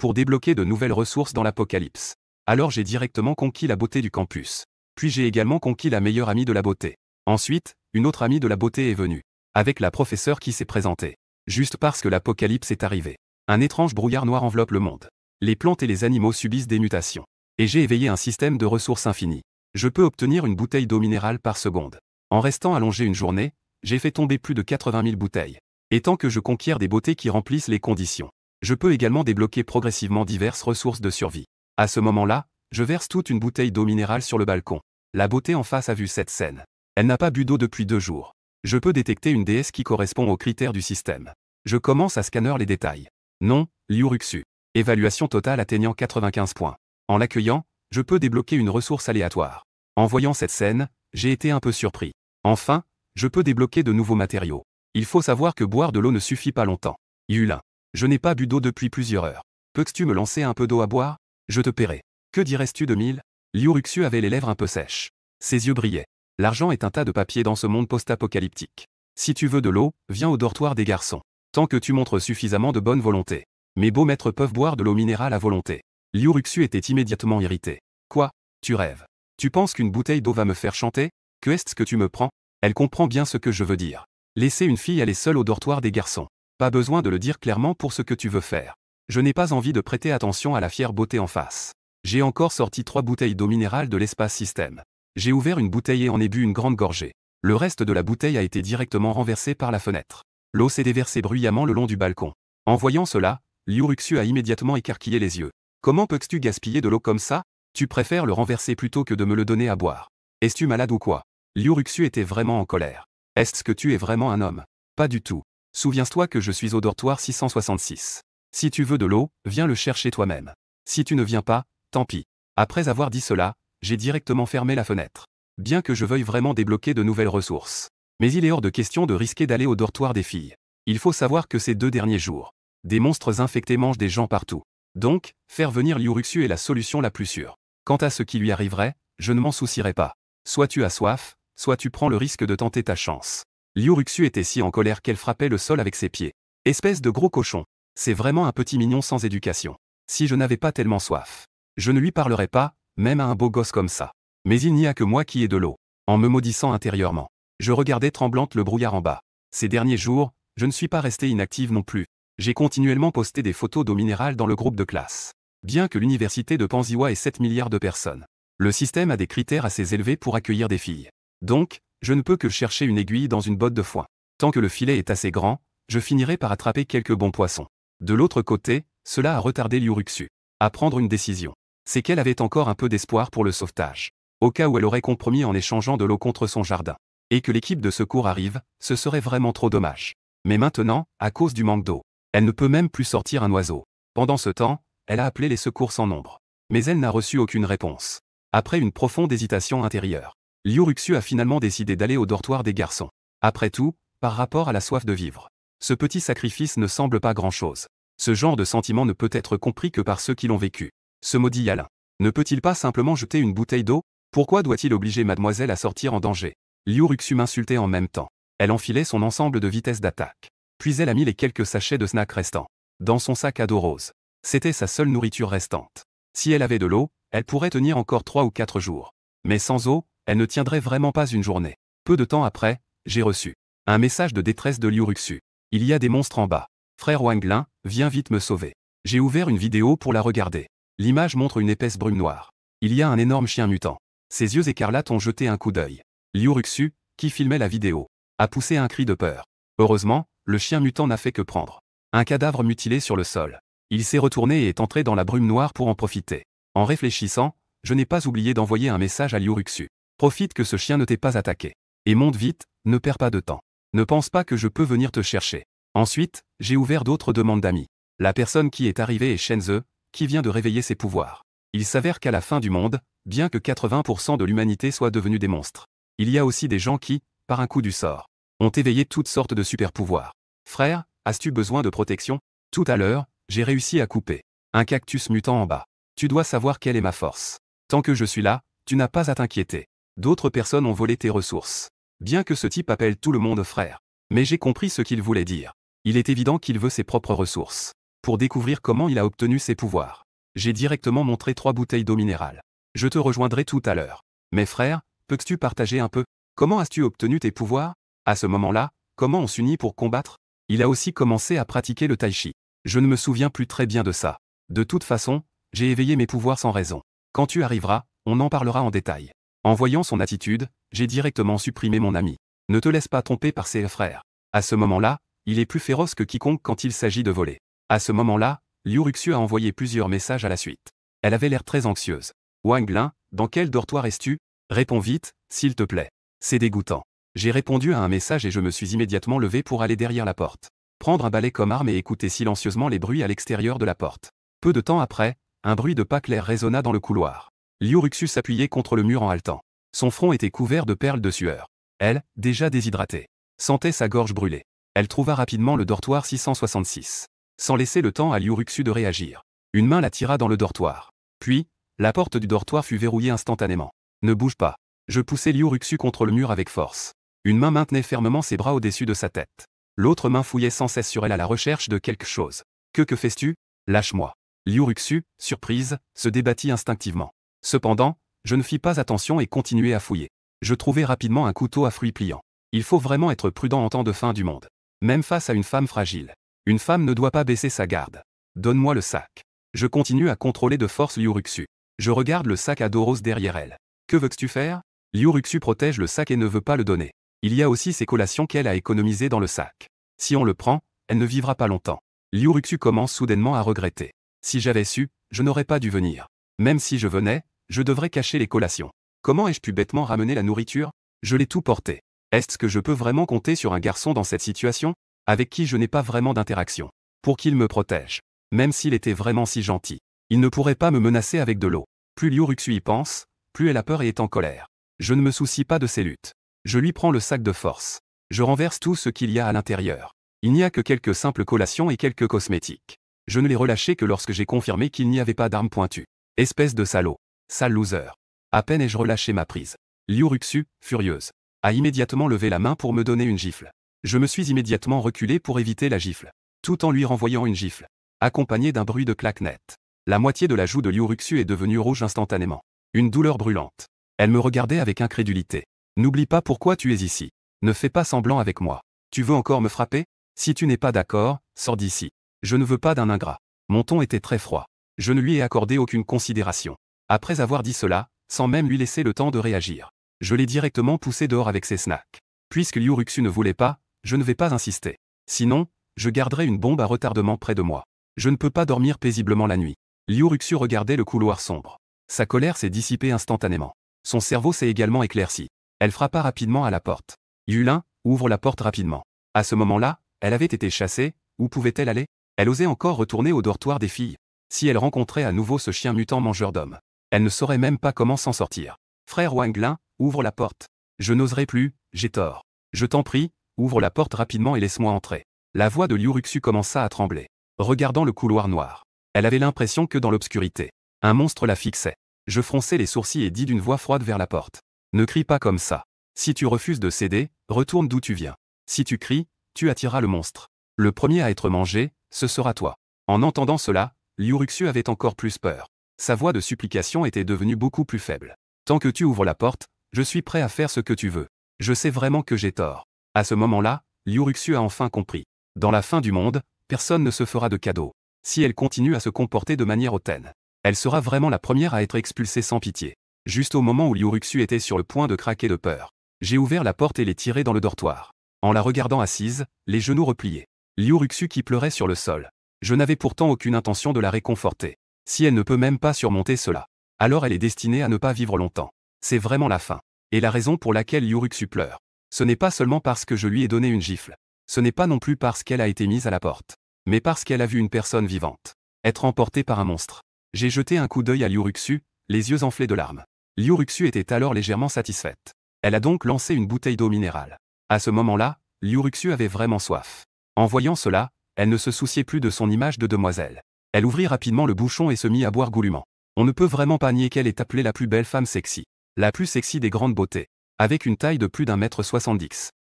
pour débloquer de nouvelles ressources dans l'apocalypse. Alors j'ai directement conquis la beauté du campus. Puis j'ai également conquis la meilleure amie de la beauté. Ensuite, une autre amie de la beauté est venue. Avec la professeure qui s'est présentée. Juste parce que l'apocalypse est arrivé. Un étrange brouillard noir enveloppe le monde. Les plantes et les animaux subissent des mutations. Et j'ai éveillé un système de ressources infinies. Je peux obtenir une bouteille d'eau minérale par seconde. En restant allongé une journée, j'ai fait tomber plus de 80 000 bouteilles. Et tant que je conquiers des beautés qui remplissent les conditions, je peux également débloquer progressivement diverses ressources de survie. À ce moment-là, je verse toute une bouteille d'eau minérale sur le balcon. La beauté en face a vu cette scène. Elle n'a pas bu d'eau depuis 2 jours. Je peux détecter une déesse qui correspond aux critères du système. Je commence à scanner les détails. Nom, Liuruxu. Évaluation totale atteignant 95 points. En l'accueillant, je peux débloquer une ressource aléatoire. En voyant cette scène, j'ai été un peu surpris. Enfin, je peux débloquer de nouveaux matériaux. Il faut savoir que boire de l'eau ne suffit pas longtemps. Yulin. Je n'ai pas bu d'eau depuis plusieurs heures. Peux-tu me lancer un peu d'eau à boire? Je te paierai. Que dirais-tu de 1000? Liuruxu avait les lèvres un peu sèches. Ses yeux brillaient. L'argent est un tas de papier dans ce monde post-apocalyptique. Si tu veux de l'eau, viens au dortoir des garçons. Tant que tu montres suffisamment de bonne volonté. Mes beaux maîtres peuvent boire de l'eau minérale à volonté. Liuruxu était immédiatement irrité. Quoi? Tu rêves? Tu penses qu'une bouteille d'eau va me faire chanter? Que est-ce que tu me prends? Elle comprend bien ce que je veux dire. Laisser une fille aller seule au dortoir des garçons. Pas besoin de le dire clairement pour ce que tu veux faire. Je n'ai pas envie de prêter attention à la fière beauté en face. J'ai encore sorti 3 bouteilles d'eau minérale de l'espace système. J'ai ouvert une bouteille et en ai bu une grande gorgée. Le reste de la bouteille a été directement renversé par la fenêtre. L'eau s'est déversée bruyamment le long du balcon. En voyant cela, Liuruxu a immédiatement écarquillé les yeux. Comment peux-tu gaspiller de l'eau comme ça? Tu préfères le renverser plutôt que de me le donner à boire. Es-tu malade ou quoi? Liuruxu était vraiment en colère. Est-ce que tu es vraiment un homme? Pas du tout. Souviens-toi que je suis au dortoir 666. Si tu veux de l'eau, viens le chercher toi-même. Si tu ne viens pas, tant pis. Après avoir dit cela, j'ai directement fermé la fenêtre. Bien que je veuille vraiment débloquer de nouvelles ressources. Mais il est hors de question de risquer d'aller au dortoir des filles. Il faut savoir que ces 2 derniers jours, des monstres infectés mangent des gens partout. Donc, faire venir Liuruxu est la solution la plus sûre. Quant à ce qui lui arriverait, je ne m'en soucierai pas. Soit tu as soif, soit tu prends le risque de tenter ta chance. Liuruxu était si en colère qu'elle frappait le sol avec ses pieds. Espèce de gros cochon. C'est vraiment un petit mignon sans éducation. Si je n'avais pas tellement soif, je ne lui parlerais pas, même à un beau gosse comme ça. Mais il n'y a que moi qui ai de l'eau. En me maudissant intérieurement, je regardais tremblante le brouillard en bas. Ces derniers jours, je ne suis pas restée inactive non plus. J'ai continuellement posté des photos d'eau minérale dans le groupe de classe. Bien que l'université de Panziwa ait 7 milliards de personnes, le système a des critères assez élevés pour accueillir des filles. Donc, je ne peux que chercher une aiguille dans une botte de foin. Tant que le filet est assez grand, je finirai par attraper quelques bons poissons. De l'autre côté, cela a retardé Liuruxu à prendre une décision. C'est qu'elle avait encore un peu d'espoir pour le sauvetage. Au cas où elle aurait compromis en échangeant de l'eau contre son jardin. Et que l'équipe de secours arrive, ce serait vraiment trop dommage. Mais maintenant, à cause du manque d'eau, elle ne peut même plus sortir un oiseau. Pendant ce temps, elle a appelé les secours sans nombre. Mais elle n'a reçu aucune réponse. Après une profonde hésitation intérieure, Liuruxu a finalement décidé d'aller au dortoir des garçons. Après tout, par rapport à la soif de vivre, ce petit sacrifice ne semble pas grand-chose. Ce genre de sentiment ne peut être compris que par ceux qui l'ont vécu. Se maudit Yalin. Ne peut-il pas simplement jeter une bouteille d'eau? Pourquoi doit-il obliger mademoiselle à sortir en danger? Liuruxu m'insultait en même temps. Elle enfilait son ensemble de vitesse d'attaque. Puis elle a mis les quelques sachets de snacks restants dans son sac à dos rose. C'était sa seule nourriture restante. Si elle avait de l'eau, elle pourrait tenir encore 3 ou 4 jours. Mais sans eau, elle ne tiendrait vraiment pas une journée. Peu de temps après, j'ai reçu un message de détresse de Liuruxu. Il y a des monstres en bas. Frère Wanglin, viens vite me sauver. J'ai ouvert une vidéo pour la regarder. L'image montre une épaisse brume noire. Il y a un énorme chien mutant. Ses yeux écarlates ont jeté un coup d'œil. Liuruxu, qui filmait la vidéo, a poussé un cri de peur. Heureusement, le chien mutant n'a fait que prendre un cadavre mutilé sur le sol. Il s'est retourné et est entré dans la brume noire pour en profiter. En réfléchissant, je n'ai pas oublié d'envoyer un message à Liuruxu. Profite que ce chien ne t'ait pas attaqué. Et monte vite, ne perds pas de temps. Ne pense pas que je peux venir te chercher. Ensuite, j'ai ouvert d'autres demandes d'amis. La personne qui est arrivée est Shenze, qui vient de réveiller ses pouvoirs. Il s'avère qu'à la fin du monde, bien que 80% de l'humanité soit devenue des monstres, il y a aussi des gens qui, par un coup du sort, ont éveillé toutes sortes de super-pouvoirs. Frère, as-tu besoin de protection? Tout à l'heure, j'ai réussi à couper un cactus mutant en bas. Tu dois savoir quelle est ma force. Tant que je suis là, tu n'as pas à t'inquiéter. D'autres personnes ont volé tes ressources. Bien que ce type appelle tout le monde frère. Mais j'ai compris ce qu'il voulait dire. Il est évident qu'il veut ses propres ressources. pour découvrir comment il a obtenu ses pouvoirs. J'ai directement montré 3 bouteilles d'eau minérale. Je te rejoindrai tout à l'heure. Mais frère, peux-tu partager un peu? Comment as-tu obtenu tes pouvoirs? À ce moment-là, comment on s'unit pour combattre? Il a aussi commencé à pratiquer le tai chi. Je ne me souviens plus très bien de ça. De toute façon, j'ai éveillé mes pouvoirs sans raison. Quand tu arriveras, on en parlera en détail. En voyant son attitude, j'ai directement supprimé mon ami. Ne te laisse pas tromper par ses frères. À ce moment-là, il est plus féroce que quiconque quand il s'agit de voler. À ce moment-là, Liu Ruxu a envoyé plusieurs messages à la suite. Elle avait l'air très anxieuse. Wang Lin, dans quel dortoir es-tu? Réponds vite, s'il te plaît. C'est dégoûtant. J'ai répondu à un message et je me suis immédiatement levé pour aller derrière la porte. Prendre un balai comme arme et écouter silencieusement les bruits à l'extérieur de la porte. Peu de temps après, un bruit de pas clair résonna dans le couloir. Liu Ruxu s'appuyait contre le mur en haletant. Son front était couvert de perles de sueur. Elle, déjà déshydratée, sentait sa gorge brûler. Elle trouva rapidement le dortoir 666. Sans laisser le temps à Liu Ruxu de réagir. Une main la tira dans le dortoir. Puis, la porte du dortoir fut verrouillée instantanément. Ne bouge pas. Je poussai Liu Ruxu contre le mur avec force. Une main maintenait fermement ses bras au-dessus de sa tête. L'autre main fouillait sans cesse sur elle à la recherche de quelque chose. Que fais-tu? Lâche-moi. Liu Ruxu, surprise, se débattit instinctivement. Cependant, je ne fis pas attention et continuai à fouiller. Je trouvai rapidement un couteau à fruits pliant. Il faut vraiment être prudent en temps de fin du monde. Même face à une femme fragile. Une femme ne doit pas baisser sa garde. Donne-moi le sac. Je continue à contrôler de force Liu Ruxu. Je regarde le sac à dos rose derrière elle. Que veux-tu faire? Liu Ruxu protège le sac et ne veut pas le donner. Il y a aussi ses collations qu'elle a économisées dans le sac. Si on le prend, elle ne vivra pas longtemps. Liu Ruxu commence soudainement à regretter. Si j'avais su, je n'aurais pas dû venir. Même si je venais, je devrais cacher les collations. Comment ai-je pu bêtement ramener la nourriture? Je l'ai tout porté. Est-ce que je peux vraiment compter sur un garçon dans cette situation, avec qui je n'ai pas vraiment d'interaction, pour qu'il me protège? Même s'il était vraiment si gentil, il ne pourrait pas me menacer avec de l'eau. Plus Liu Ruxu y pense, plus elle a peur et est en colère. Je ne me soucie pas de ses luttes. Je lui prends le sac de force. Je renverse tout ce qu'il y a à l'intérieur. Il n'y a que quelques simples collations et quelques cosmétiques. Je ne l'ai relâché que lorsque j'ai confirmé qu'il n'y avait pas d'arme pointue. Espèce de salaud. Sale loser. À peine ai-je relâché ma prise. Liu Ruxu, furieuse, a immédiatement levé la main pour me donner une gifle. Je me suis immédiatement reculé pour éviter la gifle, tout en lui renvoyant une gifle, accompagnée d'un bruit de claque net. La moitié de la joue de Liu Ruxu est devenue rouge instantanément. Une douleur brûlante. Elle me regardait avec incrédulité. N'oublie pas pourquoi tu es ici. Ne fais pas semblant avec moi. Tu veux encore me frapper? Si tu n'es pas d'accord, sors d'ici. Je ne veux pas d'un ingrat. Mon ton était très froid. Je ne lui ai accordé aucune considération. Après avoir dit cela, sans même lui laisser le temps de réagir, je l'ai directement poussé dehors avec ses snacks. Puisque Liu Ruxu ne voulait pas, je ne vais pas insister. Sinon, je garderai une bombe à retardement près de moi. Je ne peux pas dormir paisiblement la nuit. Liu Ruxu regardait le couloir sombre. Sa colère s'est dissipée instantanément. Son cerveau s'est également éclairci. Elle frappa rapidement à la porte. Yulin, ouvre la porte rapidement. À ce moment-là, elle avait été chassée, où pouvait-elle aller? Elle osait encore retourner au dortoir des filles. Si elle rencontrait à nouveau ce chien mutant mangeur d'hommes, elle ne saurait même pas comment s'en sortir. Frère Wang Lin, ouvre la porte. Je n'oserai plus, j'ai tort. Je t'en prie, ouvre la porte rapidement et laisse-moi entrer. La voix de Liu Ruxu commença à trembler, regardant le couloir noir. Elle avait l'impression que dans l'obscurité, un monstre la fixait. Je fronçai les sourcils et dis d'une voix froide vers la porte. Ne crie pas comme ça. Si tu refuses de céder, retourne d'où tu viens. Si tu cries, tu attireras le monstre. Le premier à être mangé, ce sera toi. En entendant cela, Liu Ruxu avait encore plus peur. Sa voix de supplication était devenue beaucoup plus faible. Tant que tu ouvres la porte, je suis prêt à faire ce que tu veux. Je sais vraiment que j'ai tort. À ce moment-là, Liu Ruxu a enfin compris. Dans la fin du monde, personne ne se fera de cadeaux. Si elle continue à se comporter de manière hautaine, elle sera vraiment la première à être expulsée sans pitié. Juste au moment où Liu Ruxu était sur le point de craquer de peur, j'ai ouvert la porte et l'ai tirée dans le dortoir. En la regardant assise, les genoux repliés. Liu Ruxu qui pleurait sur le sol. Je n'avais pourtant aucune intention de la réconforter. Si elle ne peut même pas surmonter cela, alors elle est destinée à ne pas vivre longtemps. C'est vraiment la fin. Et la raison pour laquelle Liu Ruxu pleure, ce n'est pas seulement parce que je lui ai donné une gifle. Ce n'est pas non plus parce qu'elle a été mise à la porte. Mais parce qu'elle a vu une personne vivante être emportée par un monstre. J'ai jeté un coup d'œil à Liu Ruxu, les yeux enflés de larmes. Liu Ruxu était alors légèrement satisfaite. Elle a donc lancé une bouteille d'eau minérale. À ce moment-là, Liu Ruxu avait vraiment soif. En voyant cela, elle ne se souciait plus de son image de demoiselle. Elle ouvrit rapidement le bouchon et se mit à boire goulûment. On ne peut vraiment pas nier qu'elle est appelée la plus belle femme sexy. La plus sexy des grandes beautés. Avec une taille de plus d'1,70 m.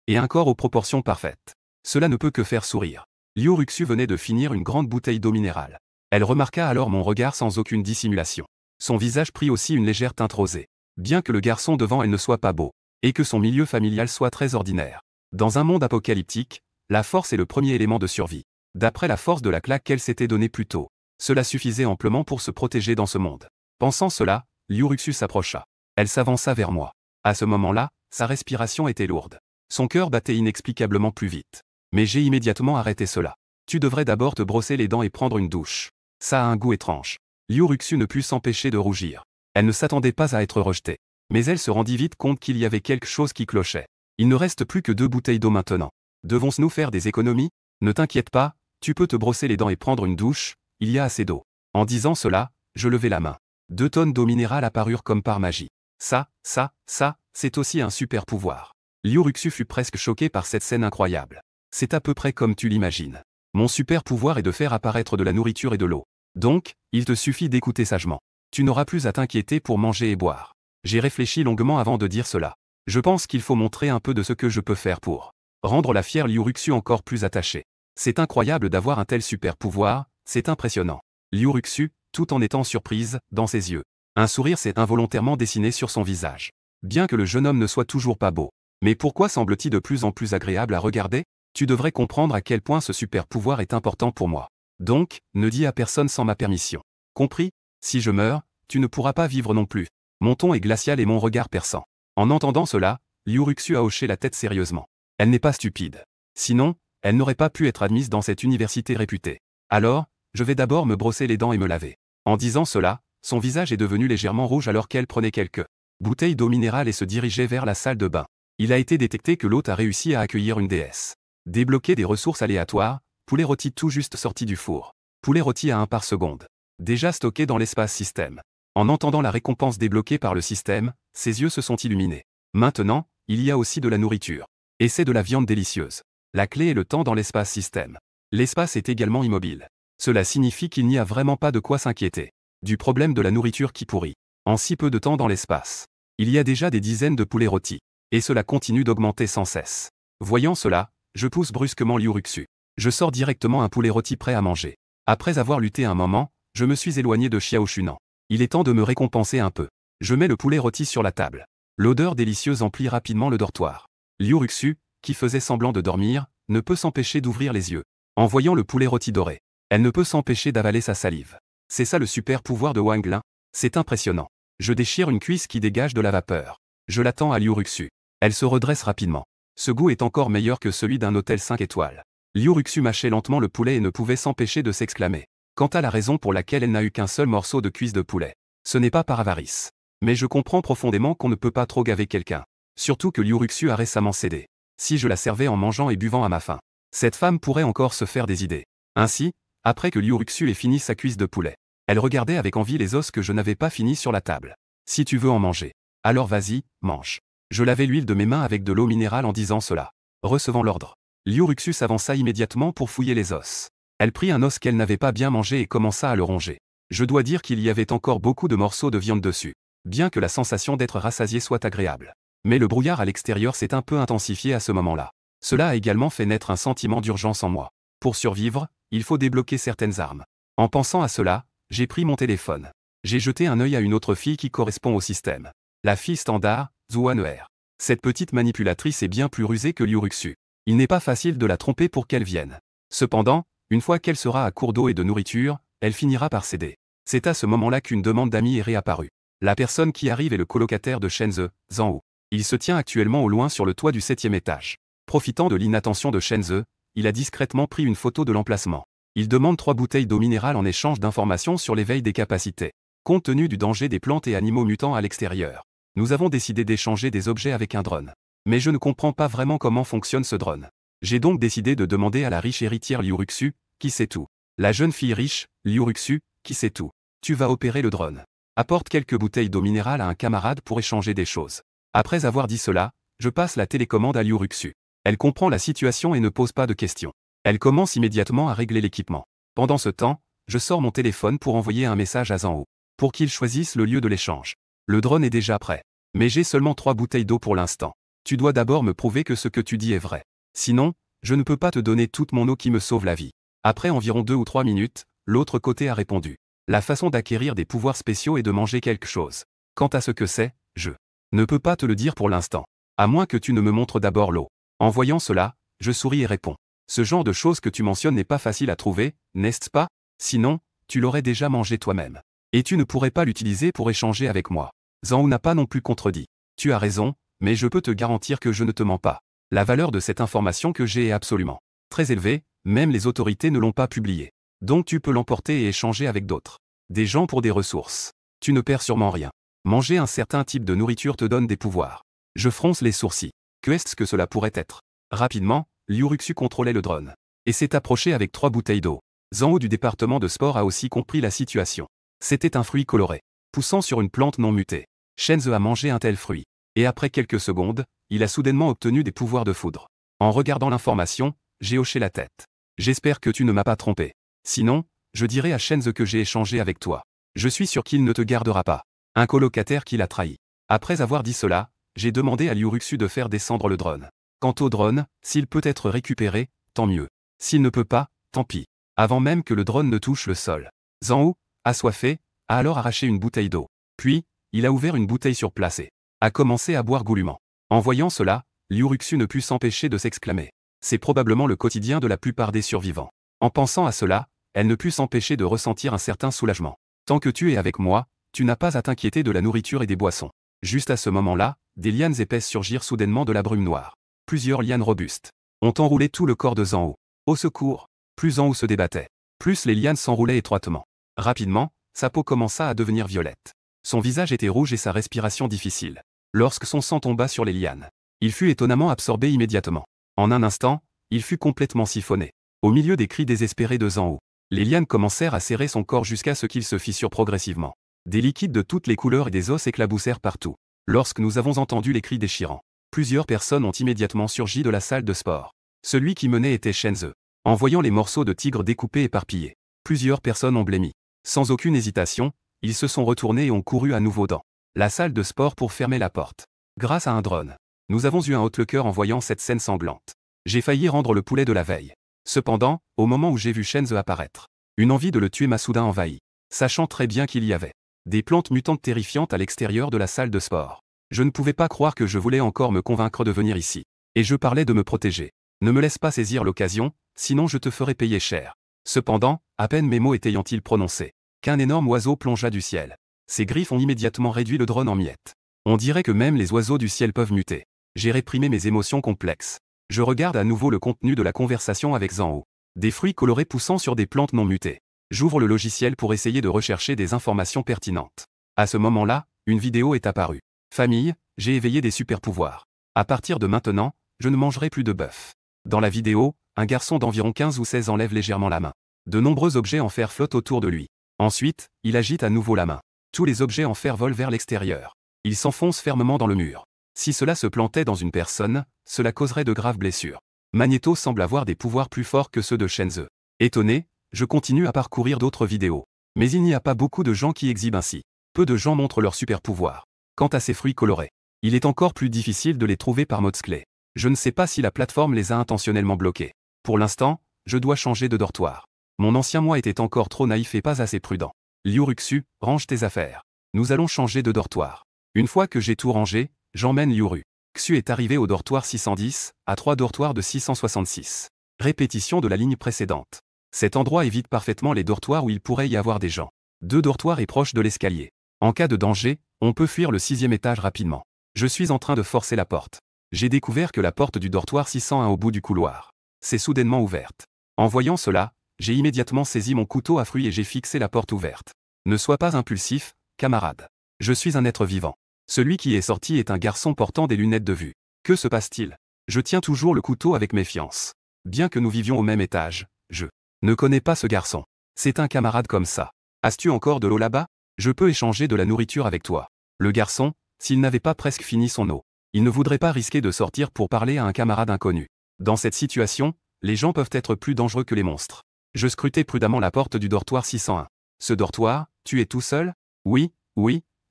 Et un corps aux proportions parfaites. Cela ne peut que faire sourire. Liu Ruxu venait de finir une grande bouteille d'eau minérale. Elle remarqua alors mon regard sans aucune dissimulation. Son visage prit aussi une légère teinte rosée. Bien que le garçon devant elle ne soit pas beau, et que son milieu familial soit très ordinaire. Dans un monde apocalyptique, la force est le premier élément de survie. D'après la force de la claque qu'elle s'était donnée plus tôt, cela suffisait amplement pour se protéger dans ce monde. Pensant cela, Liu Ruxu s'approcha. Elle s'avança vers moi. À ce moment-là, sa respiration était lourde. Son cœur battait inexplicablement plus vite. Mais j'ai immédiatement arrêté cela. Tu devrais d'abord te brosser les dents et prendre une douche. Ça a un goût étrange. Liu Ruxu ne put s'empêcher de rougir. Elle ne s'attendait pas à être rejetée. Mais elle se rendit vite compte qu'il y avait quelque chose qui clochait. Il ne reste plus que 2 bouteilles d'eau maintenant. Devons-nous faire des économies? Ne t'inquiète pas, tu peux te brosser les dents et prendre une douche, il y a assez d'eau. En disant cela, je levai la main. 2 tonnes d'eau minérale apparurent comme par magie. Ça, c'est aussi un super pouvoir. Liu Ruxu fut presque choqué par cette scène incroyable. C'est à peu près comme tu l'imagines. Mon super pouvoir est de faire apparaître de la nourriture et de l'eau. Donc, il te suffit d'écouter sagement. Tu n'auras plus à t'inquiéter pour manger et boire. J'ai réfléchi longuement avant de dire cela. Je pense qu'il faut montrer un peu de ce que je peux faire pour rendre la fière Liu Ruxu encore plus attachée. C'est incroyable d'avoir un tel super pouvoir, c'est impressionnant. Liu Ruxu, tout en étant surprise, dans ses yeux. Un sourire s'est involontairement dessiné sur son visage. Bien que le jeune homme ne soit toujours pas beau. Mais pourquoi semble-t-il de plus en plus agréable à regarder? Tu devrais comprendre à quel point ce super pouvoir est important pour moi. Donc, ne dis à personne sans ma permission. Compris? Si je meurs, tu ne pourras pas vivre non plus. Mon ton est glacial et mon regard perçant. En entendant cela, Liu Ruxu a hoché la tête sérieusement. Elle n'est pas stupide. Sinon, elle n'aurait pas pu être admise dans cette université réputée. Alors, je vais d'abord me brosser les dents et me laver. En disant cela, son visage est devenu légèrement rouge alors qu'elle prenait quelques bouteilles d'eau minérale et se dirigeait vers la salle de bain. Il a été détecté que l'hôte a réussi à accueillir une déesse. Débloquer des ressources aléatoires, poulet rôti tout juste sorti du four. Poulet rôti à 1 par seconde. Déjà stocké dans l'espace système. En entendant la récompense débloquée par le système, ses yeux se sont illuminés. Maintenant, il y a aussi de la nourriture. Et c'est de la viande délicieuse. La clé est le temps dans l'espace système. L'espace est également immobile. Cela signifie qu'il n'y a vraiment pas de quoi s'inquiéter. Du problème de la nourriture qui pourrit. En si peu de temps dans l'espace. Il y a déjà des dizaines de poulets rôtis. Et cela continue d'augmenter sans cesse. Voyant cela, je pousse brusquement Liu Ruxu. Je sors directement un poulet rôti prêt à manger. Après avoir lutté un moment, je me suis éloigné de Xiao Shunan. Il est temps de me récompenser un peu. Je mets le poulet rôti sur la table. L'odeur délicieuse emplit rapidement le dortoir. Liu Ruxu, qui faisait semblant de dormir, ne peut s'empêcher d'ouvrir les yeux. En voyant le poulet rôti doré, elle ne peut s'empêcher d'avaler sa salive. C'est ça le super pouvoir de Wang Lin. C'est impressionnant. Je déchire une cuisse qui dégage de la vapeur. Je l'attends à Liu Ruxu. Elle se redresse rapidement. Ce goût est encore meilleur que celui d'un hôtel 5 étoiles. Liu Ruxu mâchait lentement le poulet et ne pouvait s'empêcher de s'exclamer. Quant à la raison pour laquelle elle n'a eu qu'un seul morceau de cuisse de poulet, ce n'est pas par avarice. Mais je comprends profondément qu'on ne peut pas trop gaver quelqu'un. Surtout que Liu Ruxu a récemment cédé. Si je la servais en mangeant et buvant à ma faim, cette femme pourrait encore se faire des idées. Ainsi, après que Liu Ruxu ait fini sa cuisse de poulet, elle regardait avec envie les os que je n'avais pas finis sur la table. Si tu veux en manger, alors vas-y, mange. Je lavai l'huile de mes mains avec de l'eau minérale en disant cela. Recevant l'ordre, Liu Ruxu s'avança immédiatement pour fouiller les os. Elle prit un os qu'elle n'avait pas bien mangé et commença à le ronger. Je dois dire qu'il y avait encore beaucoup de morceaux de viande dessus. Bien que la sensation d'être rassasié soit agréable. Mais le brouillard à l'extérieur s'est un peu intensifié à ce moment-là. Cela a également fait naître un sentiment d'urgence en moi. Pour survivre, il faut débloquer certaines armes. En pensant à cela, j'ai pris mon téléphone. J'ai jeté un œil à une autre fille qui correspond au système. La fille standard, Zhuan-Er. Cette petite manipulatrice est bien plus rusée que Liu Ruxu. Il n'est pas facile de la tromper pour qu'elle vienne. Cependant, une fois qu'elle sera à court d'eau et de nourriture, elle finira par céder. C'est à ce moment-là qu'une demande d'amis est réapparue. La personne qui arrive est le colocataire de Shenze, Zhang Hu. Il se tient actuellement au loin sur le toit du 7e étage. Profitant de l'inattention de Shenze, il a discrètement pris une photo de l'emplacement. Il demande 3 bouteilles d'eau minérale en échange d'informations sur l'éveil des capacités. Compte tenu du danger des plantes et animaux mutants à l'extérieur, nous avons décidé d'échanger des objets avec un drone. Mais je ne comprends pas vraiment comment fonctionne ce drone. J'ai donc décidé de demander à la riche héritière Liu Ruxu, qui sait tout. La jeune fille riche, Liu Ruxu, qui sait tout. Tu vas opérer le drone. Apporte quelques bouteilles d'eau minérale à un camarade pour échanger des choses. Après avoir dit cela, je passe la télécommande à Liu Ruxu. Elle comprend la situation et ne pose pas de questions. Elle commence immédiatement à régler l'équipement. Pendant ce temps, je sors mon téléphone pour envoyer un message à Zhang Hu, pour qu'il choisisse le lieu de l'échange. Le drone est déjà prêt. Mais j'ai seulement 3 bouteilles d'eau pour l'instant. Tu dois d'abord me prouver que ce que tu dis est vrai. Sinon, je ne peux pas te donner toute mon eau qui me sauve la vie. Après environ 2 ou 3 minutes, l'autre côté a répondu. La façon d'acquérir des pouvoirs spéciaux est de manger quelque chose. Quant à ce que c'est, je ne peux pas te le dire pour l'instant. À moins que tu ne me montres d'abord l'eau. En voyant cela, je souris et réponds. Ce genre de choses que tu mentionnes n'est pas facile à trouver, n'est-ce pas? Sinon, tu l'aurais déjà mangé toi-même. Et tu ne pourrais pas l'utiliser pour échanger avec moi. Zhang n'a pas non plus contredit. Tu as raison, mais je peux te garantir que je ne te mens pas. La valeur de cette information que j'ai est absolument très élevée, même les autorités ne l'ont pas publiée. Donc tu peux l'emporter et échanger avec d'autres. Des gens pour des ressources. Tu ne perds sûrement rien. Manger un certain type de nourriture te donne des pouvoirs. Je fronce les sourcils. Que est-ce que cela pourrait être? Rapidement, Liu Ruxu contrôlait le drone. Et s'est approché avec 3 bouteilles d'eau. Zhang du département de sport a aussi compris la situation. C'était un fruit coloré, poussant sur une plante non mutée. Shenze a mangé un tel fruit. Et après quelques secondes, il a soudainement obtenu des pouvoirs de foudre. En regardant l'information, j'ai hoché la tête. J'espère que tu ne m'as pas trompé. Sinon, je dirai à Shenze que j'ai échangé avec toi. Je suis sûr qu'il ne te gardera pas. Un colocataire qui l'a trahi. Après avoir dit cela, j'ai demandé à Liu Ruxu de faire descendre le drone. Quant au drone, s'il peut être récupéré, tant mieux. S'il ne peut pas, tant pis. Avant même que le drone ne touche le sol. Zhang Hu, assoiffé, a alors arraché une bouteille d'eau. Puis, il a ouvert une bouteille sur place et a commencé à boire goulûment. En voyant cela, Liu Ruxu ne put s'empêcher de s'exclamer. C'est probablement le quotidien de la plupart des survivants. En pensant à cela, elle ne put s'empêcher de ressentir un certain soulagement. Tant que tu es avec moi, tu n'as pas à t'inquiéter de la nourriture et des boissons. Juste à ce moment-là, des lianes épaisses surgirent soudainement de la brume noire. Plusieurs lianes robustes ont enroulé tout le corps de Zhang Hu. Au secours! Plus Zhang Hu se débattait, plus les lianes s'enroulaient étroitement. Rapidement, sa peau commença à devenir violette. Son visage était rouge et sa respiration difficile. Lorsque son sang tomba sur les lianes, il fut étonnamment absorbé immédiatement. En un instant, il fut complètement siphonné. Au milieu des cris désespérés de Zhang Hu, les lianes commencèrent à serrer son corps jusqu'à ce qu'il se fissure progressivement. Des liquides de toutes les couleurs et des os éclaboussèrent partout. Lorsque nous avons entendu les cris déchirants, plusieurs personnes ont immédiatement surgi de la salle de sport. Celui qui menait était Shenze. En voyant les morceaux de tigre découpés et éparpillés, plusieurs personnes ont blêmi. Sans aucune hésitation, ils se sont retournés et ont couru à nouveau dans la salle de sport pour fermer la porte. Grâce à un drone, nous avons eu un haut le cœur en voyant cette scène sanglante. J'ai failli rendre le poulet de la veille. Cependant, au moment où j'ai vu Shenze apparaître, une envie de le tuer m'a soudain envahi. Sachant très bien qu'il y avait des plantes mutantes terrifiantes à l'extérieur de la salle de sport. Je ne pouvais pas croire que je voulais encore me convaincre de venir ici. Et je parlais de me protéger. Ne me laisse pas saisir l'occasion, sinon je te ferai payer cher. Cependant, à peine mes mots étaient-ils prononcés, qu'un énorme oiseau plongea du ciel. Ses griffes ont immédiatement réduit le drone en miettes. On dirait que même les oiseaux du ciel peuvent muter. J'ai réprimé mes émotions complexes. Je regarde à nouveau le contenu de la conversation avec Zhang Hu. Des fruits colorés poussant sur des plantes non mutées. J'ouvre le logiciel pour essayer de rechercher des informations pertinentes. À ce moment-là, une vidéo est apparue. Famille, j'ai éveillé des super-pouvoirs. À partir de maintenant, je ne mangerai plus de bœuf. Dans la vidéo, un garçon d'environ 15 ou 16 ans lève légèrement la main. De nombreux objets en fer flottent autour de lui. Ensuite, il agite à nouveau la main. Tous les objets en fer volent vers l'extérieur. Il s'enfonce fermement dans le mur. Si cela se plantait dans une personne, cela causerait de graves blessures. Magneto semble avoir des pouvoirs plus forts que ceux de Shenze. Étonné, je continue à parcourir d'autres vidéos. Mais il n'y a pas beaucoup de gens qui exhibent ainsi. Peu de gens montrent leurs super pouvoirs. Quant à ces fruits colorés, il est encore plus difficile de les trouver par Modsclay. Je ne sais pas si la plateforme les a intentionnellement bloqués. Pour l'instant, je dois changer de dortoir. Mon ancien moi était encore trop naïf et pas assez prudent. Liu Ruxu, range tes affaires. Nous allons changer de dortoir. Une fois que j'ai tout rangé, j'emmène Liu Ruxu est arrivé au dortoir 610, à 3 dortoirs de 666. Répétition de la ligne précédente. Cet endroit évite parfaitement les dortoirs où il pourrait y avoir des gens. 2 dortoirs est proche de l'escalier. En cas de danger, on peut fuir le 6e étage rapidement. Je suis en train de forcer la porte. J'ai découvert que la porte du dortoir 601 au bout du couloir s'est soudainement ouverte. En voyant cela, j'ai immédiatement saisi mon couteau à fruits et j'ai fixé la porte ouverte. Ne sois pas impulsif, camarade. Je suis un être vivant. Celui qui est sorti est un garçon portant des lunettes de vue. Que se passe-t-il? Je tiens toujours le couteau avec méfiance. Bien que nous vivions au même étage, je ne connais pas ce garçon. C'est un camarade comme ça. As-tu encore de l'eau là-bas? Je peux échanger de la nourriture avec toi. Le garçon, s'il n'avait pas presque fini son eau, il ne voudrait pas risquer de sortir pour parler à un camarade inconnu. Dans cette situation, les gens peuvent être plus dangereux que les monstres. Je scrutais prudemment la porte du dortoir 601. Ce dortoir, tu es tout seul? Oui,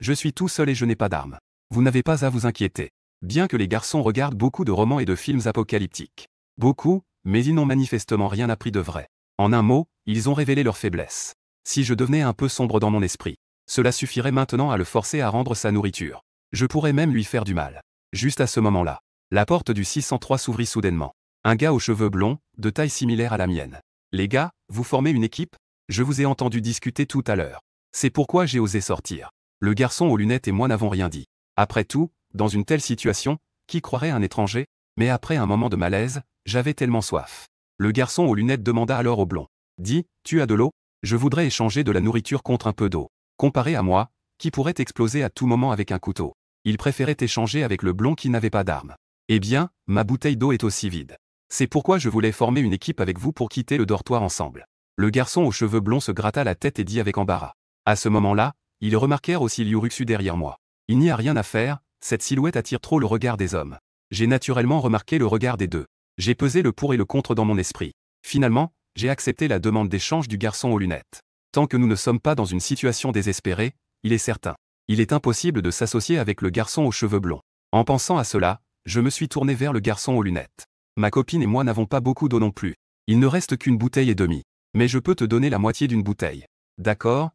je suis tout seul et je n'ai pas d'armes. Vous n'avez pas à vous inquiéter. Bien que les garçons regardent beaucoup de romans et de films apocalyptiques. Beaucoup, mais ils n'ont manifestement rien appris de vrai. En un mot, ils ont révélé leur faiblesse. Si je devenais un peu sombre dans mon esprit, cela suffirait maintenant à le forcer à rendre sa nourriture. Je pourrais même lui faire du mal. Juste à ce moment-là, la porte du 603 s'ouvrit soudainement. Un gars aux cheveux blonds, de taille similaire à la mienne. Les gars, vous formez une équipe? Je vous ai entendu discuter tout à l'heure. C'est pourquoi j'ai osé sortir. Le garçon aux lunettes et moi n'avons rien dit. Après tout, dans une telle situation, qui croirait un étranger? Mais après un moment de malaise, j'avais tellement soif. Le garçon aux lunettes demanda alors au blond. Dis, tu as de l'eau? Je voudrais échanger de la nourriture contre un peu d'eau. Comparé à moi, qui pourrait exploser à tout moment avec un couteau. Il préférait échanger avec le blond qui n'avait pas d'arme. Eh bien, ma bouteille d'eau est aussi vide. C'est pourquoi je voulais former une équipe avec vous pour quitter le dortoir ensemble. Le garçon aux cheveux blonds se gratta la tête et dit avec embarras. À ce moment-là, ils remarquèrent aussi Liuruxu derrière moi. Il n'y a rien à faire, cette silhouette attire trop le regard des hommes. J'ai naturellement remarqué le regard des deux. J'ai pesé le pour et le contre dans mon esprit. Finalement, j'ai accepté la demande d'échange du garçon aux lunettes. Tant que nous ne sommes pas dans une situation désespérée, il est certain. Il est impossible de s'associer avec le garçon aux cheveux blonds. En pensant à cela, je me suis tourné vers le garçon aux lunettes. Ma copine et moi n'avons pas beaucoup d'eau non plus. Il ne reste qu'une bouteille et demie. Mais je peux te donner la moitié d'une bouteille. D'accord,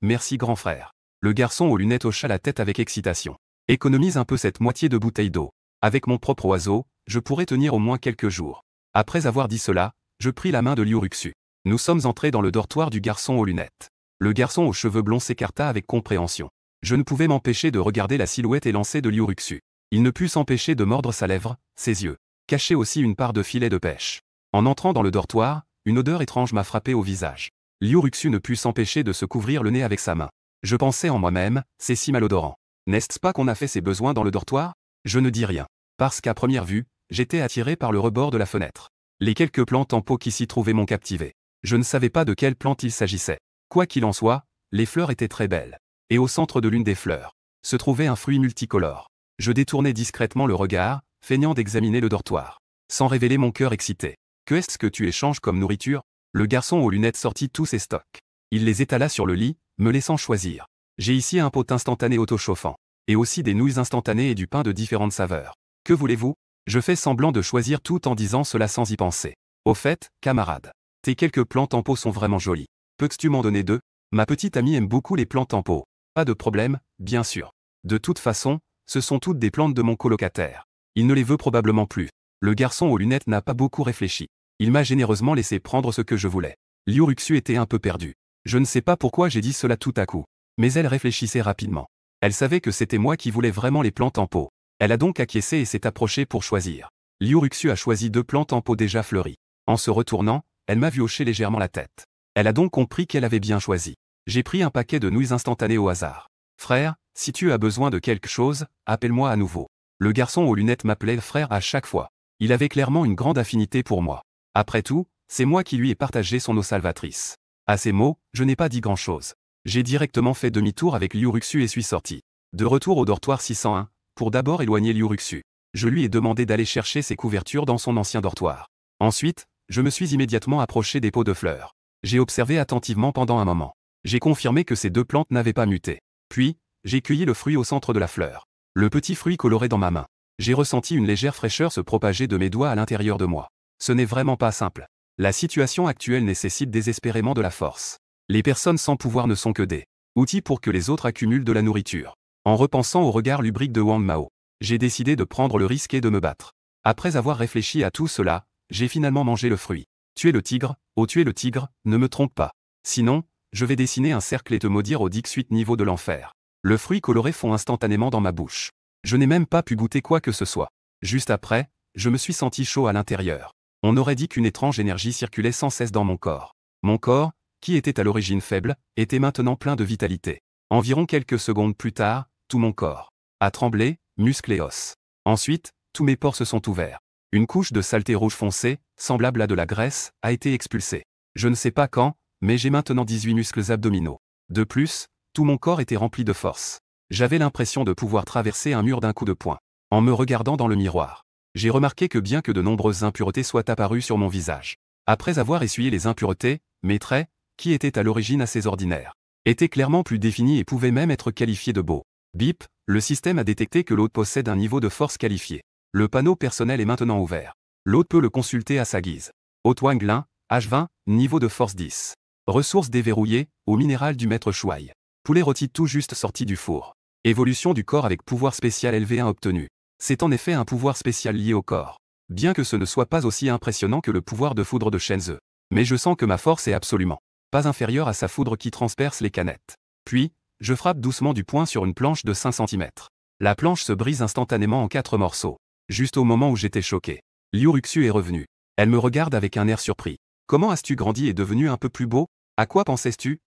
merci grand frère. Le garçon aux lunettes hocha la tête avec excitation. Économise un peu cette moitié de bouteille d'eau. Avec mon propre oiseau, je pourrais tenir au moins quelques jours. Après avoir dit cela, je pris la main de Liuruxu. Nous sommes entrés dans le dortoir du garçon aux lunettes. Le garçon aux cheveux blonds s'écarta avec compréhension. Je ne pouvais m'empêcher de regarder la silhouette élancée de Liuruxu. Il ne put s'empêcher de mordre sa lèvre, ses yeux. Cachaient aussi une part de filet de pêche. En entrant dans le dortoir, une odeur étrange m'a frappé au visage. Liuruxu ne put s'empêcher de se couvrir le nez avec sa main. Je pensais en moi-même, c'est si malodorant. N'est-ce pas qu'on a fait ses besoins dans le dortoir? Je ne dis rien. Parce qu'à première vue, j'étais attiré par le rebord de la fenêtre. Les quelques plantes en pot qui s'y trouvaient m'ont captivé. Je ne savais pas de quelle plante il s'agissait. Quoi qu'il en soit, les fleurs étaient très belles. Et au centre de l'une des fleurs, se trouvait un fruit multicolore. Je détournai discrètement le regard, feignant d'examiner le dortoir. Sans révéler mon cœur excité. Que est-ce que tu échanges comme nourriture? Le garçon aux lunettes sortit tous ses stocks. Il les étala sur le lit, me laissant choisir. J'ai ici un pot instantané autochauffant. Et aussi des nouilles instantanées et du pain de différentes saveurs. Que voulez-vous? Je fais semblant de choisir tout en disant cela sans y penser. Au fait, camarade, tes quelques plantes en pot sont vraiment jolies. Peux-tu m'en donner deux? Ma petite amie aime beaucoup les plantes en pot. Pas de problème, bien sûr. De toute façon, ce sont toutes des plantes de mon colocataire. Il ne les veut probablement plus. Le garçon aux lunettes n'a pas beaucoup réfléchi. Il m'a généreusement laissé prendre ce que je voulais. Liuruxu était un peu perdu. Je ne sais pas pourquoi j'ai dit cela tout à coup. Mais elle réfléchissait rapidement. Elle savait que c'était moi qui voulais vraiment les plantes en pot. Elle a donc acquiescé et s'est approchée pour choisir. Liuruxu a choisi 2 plantes en pot déjà fleuries. En se retournant, elle m'a vu hocher légèrement la tête. Elle a donc compris qu'elle avait bien choisi. J'ai pris un paquet de nouilles instantanées au hasard. Frère, si tu as besoin de quelque chose, appelle-moi à nouveau. Le garçon aux lunettes m'appelait frère à chaque fois. Il avait clairement une grande affinité pour moi. Après tout, c'est moi qui lui ai partagé son eau salvatrice. À ces mots, je n'ai pas dit grand-chose. J'ai directement fait demi-tour avec Liuruxu et suis sorti. De retour au dortoir 601, pour d'abord éloigner Liuruxu. Je lui ai demandé d'aller chercher ses couvertures dans son ancien dortoir. Ensuite, je me suis immédiatement approché des pots de fleurs. J'ai observé attentivement pendant un moment. J'ai confirmé que ces 2 plantes n'avaient pas muté. Puis, j'ai cueilli le fruit au centre de la fleur. Le petit fruit coloré dans ma main. J'ai ressenti une légère fraîcheur se propager de mes doigts à l'intérieur de moi. Ce n'est vraiment pas simple. La situation actuelle nécessite désespérément de la force. Les personnes sans pouvoir ne sont que des outils pour que les autres accumulent de la nourriture. En repensant au regard lubrique de Wang Mao, j'ai décidé de prendre le risque et de me battre. Après avoir réfléchi à tout cela, j'ai finalement mangé le fruit. Tuer le tigre, tuer le tigre, ne me trompe pas. Sinon, je vais dessiner un cercle et te maudire au 18 niveau de l'enfer. Le fruit coloré fond instantanément dans ma bouche. Je n'ai même pas pu goûter quoi que ce soit. Juste après, je me suis senti chaud à l'intérieur. On aurait dit qu'une étrange énergie circulait sans cesse dans mon corps. Mon corps, qui était à l'origine faible, était maintenant plein de vitalité. Environ quelques secondes plus tard, tout mon corps a tremblé, muscles et os. Ensuite, tous mes pores se sont ouverts. Une couche de saleté rouge foncé, semblable à de la graisse, a été expulsée. Je ne sais pas quand, mais j'ai maintenant 18 muscles abdominaux. De plus, tout mon corps était rempli de force. J'avais l'impression de pouvoir traverser un mur d'un coup de poing. En me regardant dans le miroir, j'ai remarqué que bien que de nombreuses impuretés soient apparues sur mon visage, après avoir essuyé les impuretés, mes traits, qui étaient à l'origine assez ordinaires, étaient clairement plus définis et pouvaient même être qualifiés de beaux. Bip, le système a détecté que l'hôte possède un niveau de force qualifié. Le panneau personnel est maintenant ouvert. L'autre peut le consulter à sa guise. Haute Wanglin, H20, niveau de force 10. Ressources déverrouillées, au minéral du maître Chouaï. Poulet rôti tout juste sorti du four. Évolution du corps avec pouvoir spécial LV1 obtenu. C'est en effet un pouvoir spécial lié au corps. Bien que ce ne soit pas aussi impressionnant que le pouvoir de foudre de Shenzhe. Mais je sens que ma force est absolument pas inférieure à sa foudre qui transperce les canettes. Puis, je frappe doucement du poing sur une planche de 5 cm. La planche se brise instantanément en 4 morceaux. Juste au moment où j'étais choqué. Liu Ruxu est revenue. Elle me regarde avec un air surpris. Comment as-tu grandi et devenu un peu plus beau? À quoi pensais-tu?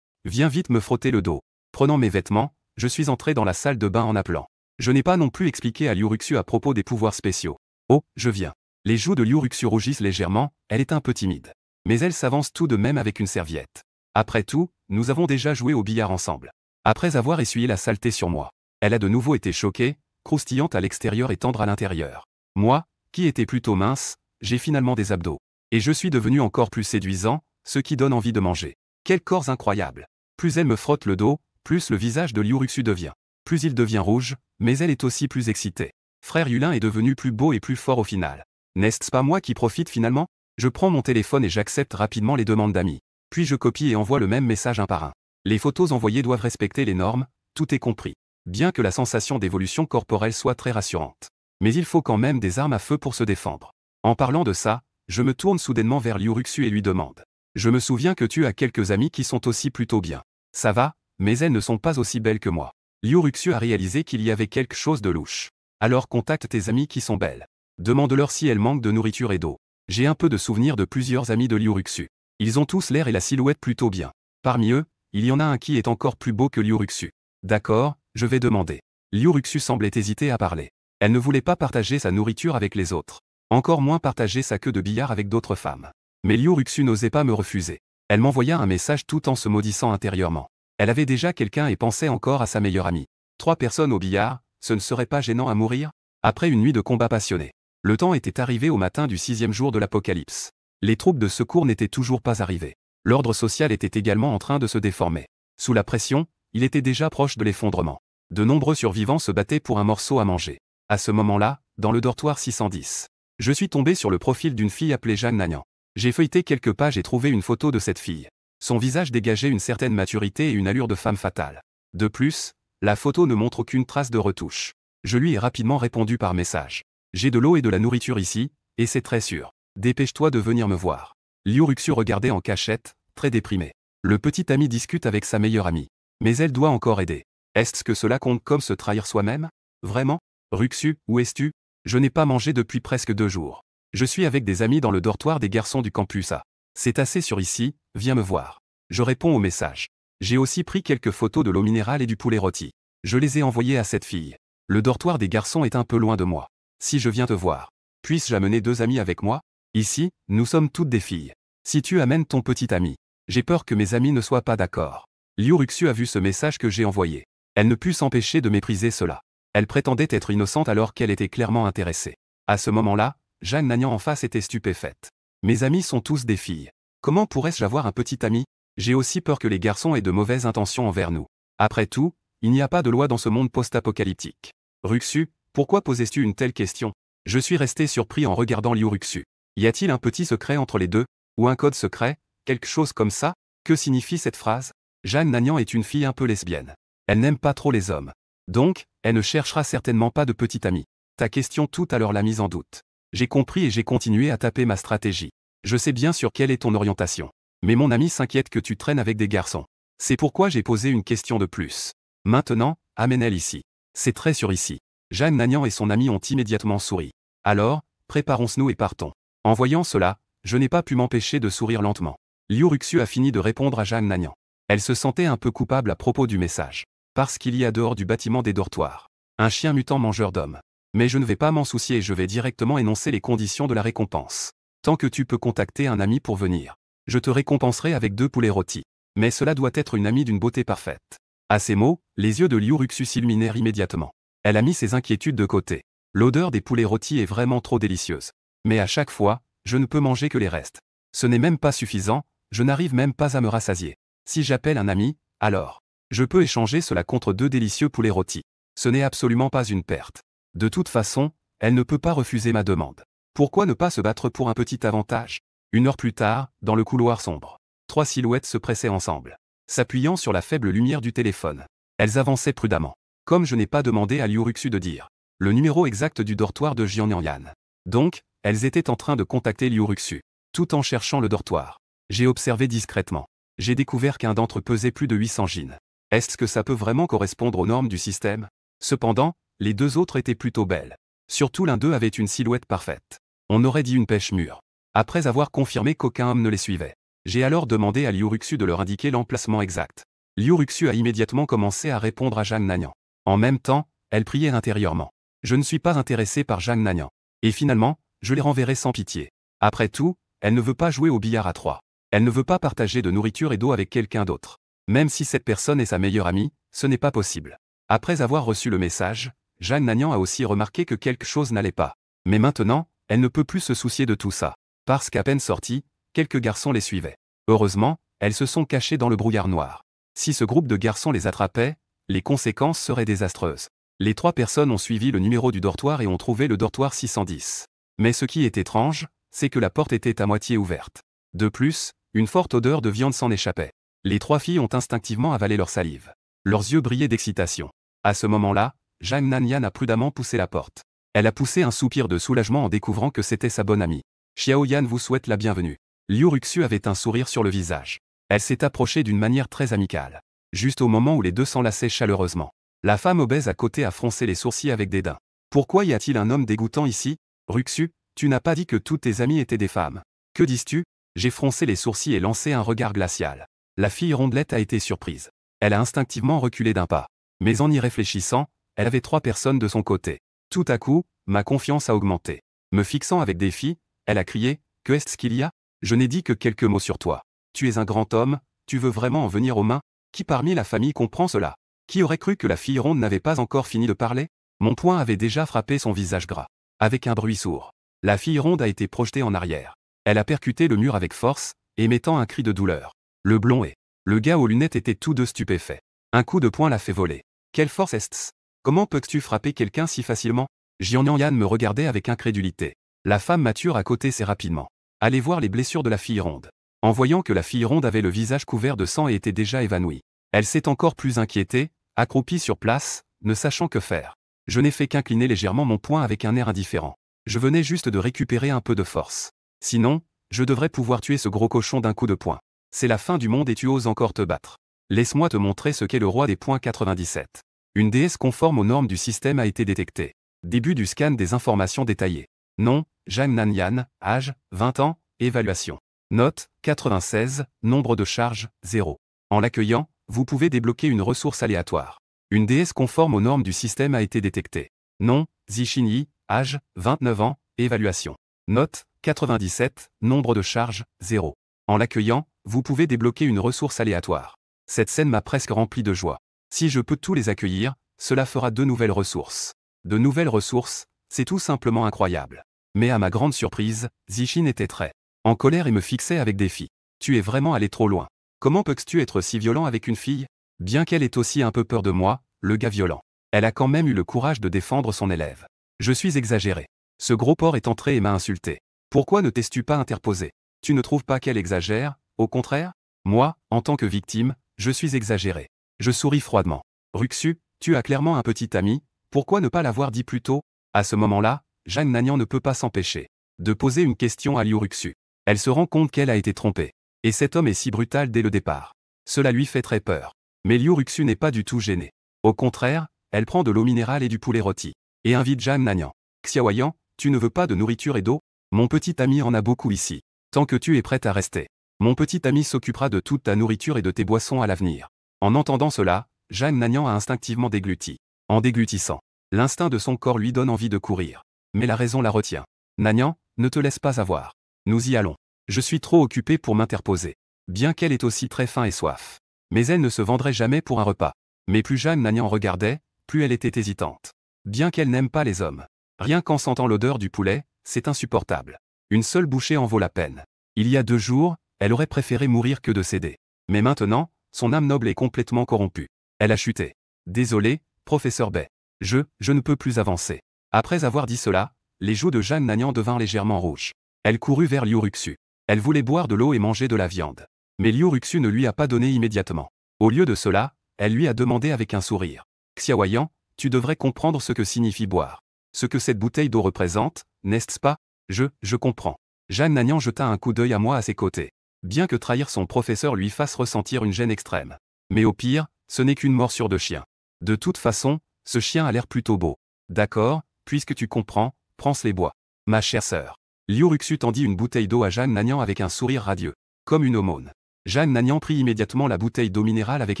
Viens vite me frotter le dos. Prenant mes vêtements, je suis entré dans la salle de bain en appelant. Je n'ai pas non plus expliqué à Liu Ruxu à propos des pouvoirs spéciaux. Oh, je viens. Les joues de Liu Ruxu rougissent légèrement, elle est un peu timide. Mais elle s'avance tout de même avec une serviette. Après tout, nous avons déjà joué au billard ensemble. Après avoir essuyé la saleté sur moi, elle a de nouveau été choquée, croustillante à l'extérieur et tendre à l'intérieur. Moi, qui étais plutôt mince, j'ai finalement des abdos. Et je suis devenu encore plus séduisant, ce qui donne envie de manger. Quel corps incroyable! Plus elle me frotte le dos, plus le visage de Liu Ruxu devient. Plus il devient rouge, mais elle est aussi plus excitée. Frère Yulin est devenu plus beau et plus fort au final. N'est-ce pas moi qui profite finalement? Je prends mon téléphone et j'accepte rapidement les demandes d'amis. Puis je copie et envoie le même message un par un. Les photos envoyées doivent respecter les normes, tout est compris. Bien que la sensation d'évolution corporelle soit très rassurante. Mais il faut quand même des armes à feu pour se défendre. En parlant de ça, je me tourne soudainement vers Liu Ruxu et lui demande. Je me souviens que tu as quelques amies qui sont aussi plutôt bien. Ça va, mais elles ne sont pas aussi belles que moi. Liu Ruxu a réalisé qu'il y avait quelque chose de louche. Alors contacte tes amies qui sont belles. Demande-leur si elles manquent de nourriture et d'eau. J'ai un peu de souvenirs de plusieurs amis de Liu Ruxu. Ils ont tous l'air et la silhouette plutôt bien. Parmi eux, il y en a un qui est encore plus beau que Liu Ruxu. D'accord, je vais demander. Liu Ruxu semblait hésiter à parler. Elle ne voulait pas partager sa nourriture avec les autres. Encore moins partager sa queue de billard avec d'autres femmes. Mais Liu Ruxu n'osait pas me refuser. Elle m'envoya un message tout en se maudissant intérieurement. Elle avait déjà quelqu'un et pensait encore à sa meilleure amie. 3 personnes au billard, ce ne serait pas gênant à mourir? Après une nuit de combat passionné. Le temps était arrivé au matin du 6e jour de l'apocalypse. Les troupes de secours n'étaient toujours pas arrivées. L'ordre social était également en train de se déformer. Sous la pression, il était déjà proche de l'effondrement. De nombreux survivants se battaient pour un morceau à manger. À ce moment-là, dans le dortoir 610, je suis tombé sur le profil d'une fille appelée Jeanne Nagnan. J'ai feuilleté quelques pages et trouvé une photo de cette fille. Son visage dégageait une certaine maturité et une allure de femme fatale. De plus, la photo ne montre aucune trace de retouche. Je lui ai rapidement répondu par message. J'ai de l'eau et de la nourriture ici, et c'est très sûr. Dépêche-toi de venir me voir. Liu Ruxu regardait en cachette, très déprimé. Le petit ami discute avec sa meilleure amie. Mais elle doit encore aider. Est-ce que cela compte comme se trahir soi-même? Vraiment? Ruxu, où es-tu? Je n'ai pas mangé depuis presque 2 jours. Je suis avec des amis dans le dortoir des garçons du campus A. C'est assez sûr ici, viens me voir. Je réponds au message. J'ai aussi pris quelques photos de l'eau minérale et du poulet rôti. Je les ai envoyées à cette fille. Le dortoir des garçons est un peu loin de moi. Si je viens te voir, puisse-je amener 2 amis avec moi? Ici, nous sommes toutes des filles. Si tu amènes ton petit ami, j'ai peur que mes amis ne soient pas d'accord. Liu Ruxu a vu ce message que j'ai envoyé. Elle ne put s'empêcher de mépriser cela. Elle prétendait être innocente alors qu'elle était clairement intéressée. À ce moment-là, Jeanne Nagnan en face était stupéfaite. Mes amis sont tous des filles. Comment pourrais-je avoir un petit ami? J'ai aussi peur que les garçons aient de mauvaises intentions envers nous. Après tout, il n'y a pas de loi dans ce monde post-apocalyptique. Ruxu, pourquoi posais-tu une telle question? Je suis resté surpris en regardant Liu Ruxu. Y a-t-il un petit secret entre les deux? Ou un code secret? Quelque chose comme ça? Que signifie cette phrase? Jeanne Nagnan est une fille un peu lesbienne. Elle n'aime pas trop les hommes. Donc, elle ne cherchera certainement pas de petit ami. Ta question tout à l'heure l'a mise en doute. J'ai compris et j'ai continué à taper ma stratégie. Je sais bien sur quelle est ton orientation. Mais mon ami s'inquiète que tu traînes avec des garçons. C'est pourquoi j'ai posé une question de plus. Maintenant, amène-elle ici. C'est très sûr ici. Jeanne Nagnan et son ami ont immédiatement souri. Alors, préparons-nous et partons. En voyant cela, je n'ai pas pu m'empêcher de sourire lentement. Liu Ruxu a fini de répondre à Jeanne Nagnan. Elle se sentait un peu coupable à propos du message. Parce qu'il y a dehors du bâtiment des dortoirs un chien mutant mangeur d'hommes. Mais je ne vais pas m'en soucier et je vais directement énoncer les conditions de la récompense. Tant que tu peux contacter un ami pour venir, je te récompenserai avec 2 poulets rôtis. Mais cela doit être une amie d'une beauté parfaite. À ces mots, les yeux de Liu Ruxu s'illuminèrent immédiatement. Elle a mis ses inquiétudes de côté. L'odeur des poulets rôtis est vraiment trop délicieuse. Mais à chaque fois, je ne peux manger que les restes. Ce n'est même pas suffisant, je n'arrive même pas à me rassasier. Si j'appelle un ami, alors, je peux échanger cela contre 2 délicieux poulets rôtis. Ce n'est absolument pas une perte. De toute façon, elle ne peut pas refuser ma demande. Pourquoi ne pas se battre pour un petit avantage? 1 heure plus tard, dans le couloir sombre, 3 silhouettes se pressaient ensemble, s'appuyant sur la faible lumière du téléphone. Elles avançaient prudemment. Comme je n'ai pas demandé à Liu Ruxu de dire le numéro exact du dortoir de Jianyangyan. Donc, elles étaient en train de contacter Liu Ruxu, tout en cherchant le dortoir. J'ai observé discrètement. J'ai découvert qu'un d'entre eux pesait plus de 800 jin. Est-ce que ça peut vraiment correspondre aux normes du système? Cependant, les 2 autres étaient plutôt belles. Surtout l'un d'eux avait une silhouette parfaite. On aurait dit une pêche mûre. Après avoir confirmé qu'aucun homme ne les suivait, j'ai alors demandé à Liu Ruxu de leur indiquer l'emplacement exact. Liu Ruxu a immédiatement commencé à répondre à Zhang Nanyang. En même temps, elle priait intérieurement. Je ne suis pas intéressé par Zhang Nanyang. Et finalement, je les renverrai sans pitié. Après tout, elle ne veut pas jouer au billard à 3. Elle ne veut pas partager de nourriture et d'eau avec quelqu'un d'autre. Même si cette personne est sa meilleure amie, ce n'est pas possible. Après avoir reçu le message, Zhang Nanyang a aussi remarqué que quelque chose n'allait pas. Mais maintenant, elle ne peut plus se soucier de tout ça. Parce qu'à peine sortie, quelques garçons les suivaient. Heureusement, elles se sont cachées dans le brouillard noir. Si ce groupe de garçons les attrapait, les conséquences seraient désastreuses. Les 3 personnes ont suivi le numéro du dortoir et ont trouvé le dortoir 610. Mais ce qui est étrange, c'est que la porte était à moitié ouverte. De plus, une forte odeur de viande s'en échappait. Les 3 filles ont instinctivement avalé leur salive. Leurs yeux brillaient d'excitation. À ce moment-là, Zhang Nanyang a prudemment poussé la porte. Elle a poussé un soupir de soulagement en découvrant que c'était sa bonne amie. Xiao Yan vous souhaite la bienvenue. Liu Ruxu avait un sourire sur le visage. Elle s'est approchée d'une manière très amicale. Juste au moment où les 2 s'enlaçaient chaleureusement. La femme obèse à côté a froncé les sourcils avec dédain. Pourquoi y a-t-il un homme dégoûtant ici? Ruxu, tu n'as pas dit que toutes tes amies étaient des femmes. Que dis-tu? J'ai froncé les sourcils et lancé un regard glacial. La fille rondelette a été surprise. Elle a instinctivement reculé d'un pas. Mais en y réfléchissant, elle avait 3 personnes de son côté. Tout à coup, ma confiance a augmenté. Me fixant avec défi, elle a crié, « Que est-ce qu'il y a? Je n'ai dit que quelques mots sur toi. Tu es un grand homme, tu veux vraiment en venir aux mains? Qui parmi la famille comprend cela? Qui aurait cru que la fille ronde n'avait pas encore fini de parler? Mon poing avait déjà frappé son visage gras. Avec un bruit sourd, la fille ronde a été projetée en arrière. Elle a percuté le mur avec force, émettant un cri de douleur. Le blond et le gars aux lunettes étaient tous 2 stupéfaits. Un coup de poing l'a fait voler. Quelle force est-ce? Comment peux-tu frapper quelqu'un si facilement? Jianyangyan me regardait avec incrédulité. La femme mature à côté s'est rapidement allée voir les blessures de la fille ronde. En voyant que la fille ronde avait le visage couvert de sang et était déjà évanouie, elle s'est encore plus inquiétée, accroupie sur place, ne sachant que faire. Je n'ai fait qu'incliner légèrement mon poing avec un air indifférent. Je venais juste de récupérer un peu de force. Sinon, je devrais pouvoir tuer ce gros cochon d'un coup de poing. C'est la fin du monde et tu oses encore te battre. Laisse-moi te montrer ce qu'est le roi des poings 97. Une déesse conforme aux normes du système a été détectée. Début du scan des informations détaillées. Nom, Zhang Nanyang, âge, 20 ans, évaluation. Note, 96, nombre de charges, 0. En l'accueillant, vous pouvez débloquer une ressource aléatoire. Une déesse conforme aux normes du système a été détectée. Nom, Zixinyi, âge, 29 ans, évaluation. Note, 97, nombre de charges, 0. En l'accueillant, vous pouvez débloquer une ressource aléatoire. Cette scène m'a presque rempli de joie. Si je peux tous les accueillir, cela fera 2 nouvelles ressources. De nouvelles ressources, c'est tout simplement incroyable. Mais à ma grande surprise, Zixin était très en colère et me fixait avec défi. Tu es vraiment allé trop loin. Comment peux-tu être si violent avec une fille? Bien qu'elle ait aussi un peu peur de moi, le gars violent. Elle a quand même eu le courage de défendre son élève. Je suis exagéré. Ce gros porc est entré et m'a insulté. Pourquoi ne t'es-tu pas interposé? Tu ne trouves pas qu'elle exagère? Au contraire? Moi, en tant que victime, je suis exagéré. Je souris froidement. Ruxu, tu as clairement un petit ami, pourquoi ne pas l'avoir dit plus tôt? À ce moment-là, Zhang Nanyang ne peut pas s'empêcher de poser une question à Liu Ruxu. Elle se rend compte qu'elle a été trompée. Et cet homme est si brutal dès le départ. Cela lui fait très peur. Mais Liu Ruxu n'est pas du tout gênée. Au contraire, elle prend de l'eau minérale et du poulet rôti. Et invite Zhang Nanyang. Xiaoyan, tu ne veux pas de nourriture et d'eau? Mon petit ami en a beaucoup ici. Tant que tu es prête à rester, mon petit ami s'occupera de toute ta nourriture et de tes boissons à l'avenir. En entendant cela, Zhang Nanyang a instinctivement dégluti. En déglutissant, l'instinct de son corps lui donne envie de courir. Mais la raison la retient. Nanyang, ne te laisse pas avoir. Nous y allons. Je suis trop occupé pour m'interposer. Bien qu'elle ait aussi très faim et soif. Mais elle ne se vendrait jamais pour un repas. Mais plus Zhang Nanyang regardait, plus elle était hésitante. Bien qu'elle n'aime pas les hommes. Rien qu'en sentant l'odeur du poulet, c'est insupportable. Une seule bouchée en vaut la peine. Il y a 2 jours, elle aurait préféré mourir que de céder. Mais maintenant, son âme noble est complètement corrompue. Elle a chuté. Désolé, professeur Bay. Je ne peux plus avancer. Après avoir dit cela, les joues de Jeanne Nagnan devinrent légèrement rouges. Elle courut vers Liu Ruxu. Elle voulait boire de l'eau et manger de la viande. Mais Liu Ruxu ne lui a pas donné immédiatement. Au lieu de cela, elle lui a demandé avec un sourire. Xiaoyan, tu devrais comprendre ce que signifie boire. Ce que cette bouteille d'eau représente, n'est-ce pas? Je comprends. Jeanne Nagnan jeta un coup d'œil à moi à ses côtés. Bien que trahir son professeur lui fasse ressentir une gêne extrême. Mais au pire, ce n'est qu'une morsure de chien. De toute façon, ce chien a l'air plutôt beau. D'accord, puisque tu comprends, prends-les bois. Ma chère sœur. Liu Ruxu tendit une bouteille d'eau à Jeanne Nagnan avec un sourire radieux. Comme une aumône. Jeanne Nagnan prit immédiatement la bouteille d'eau minérale avec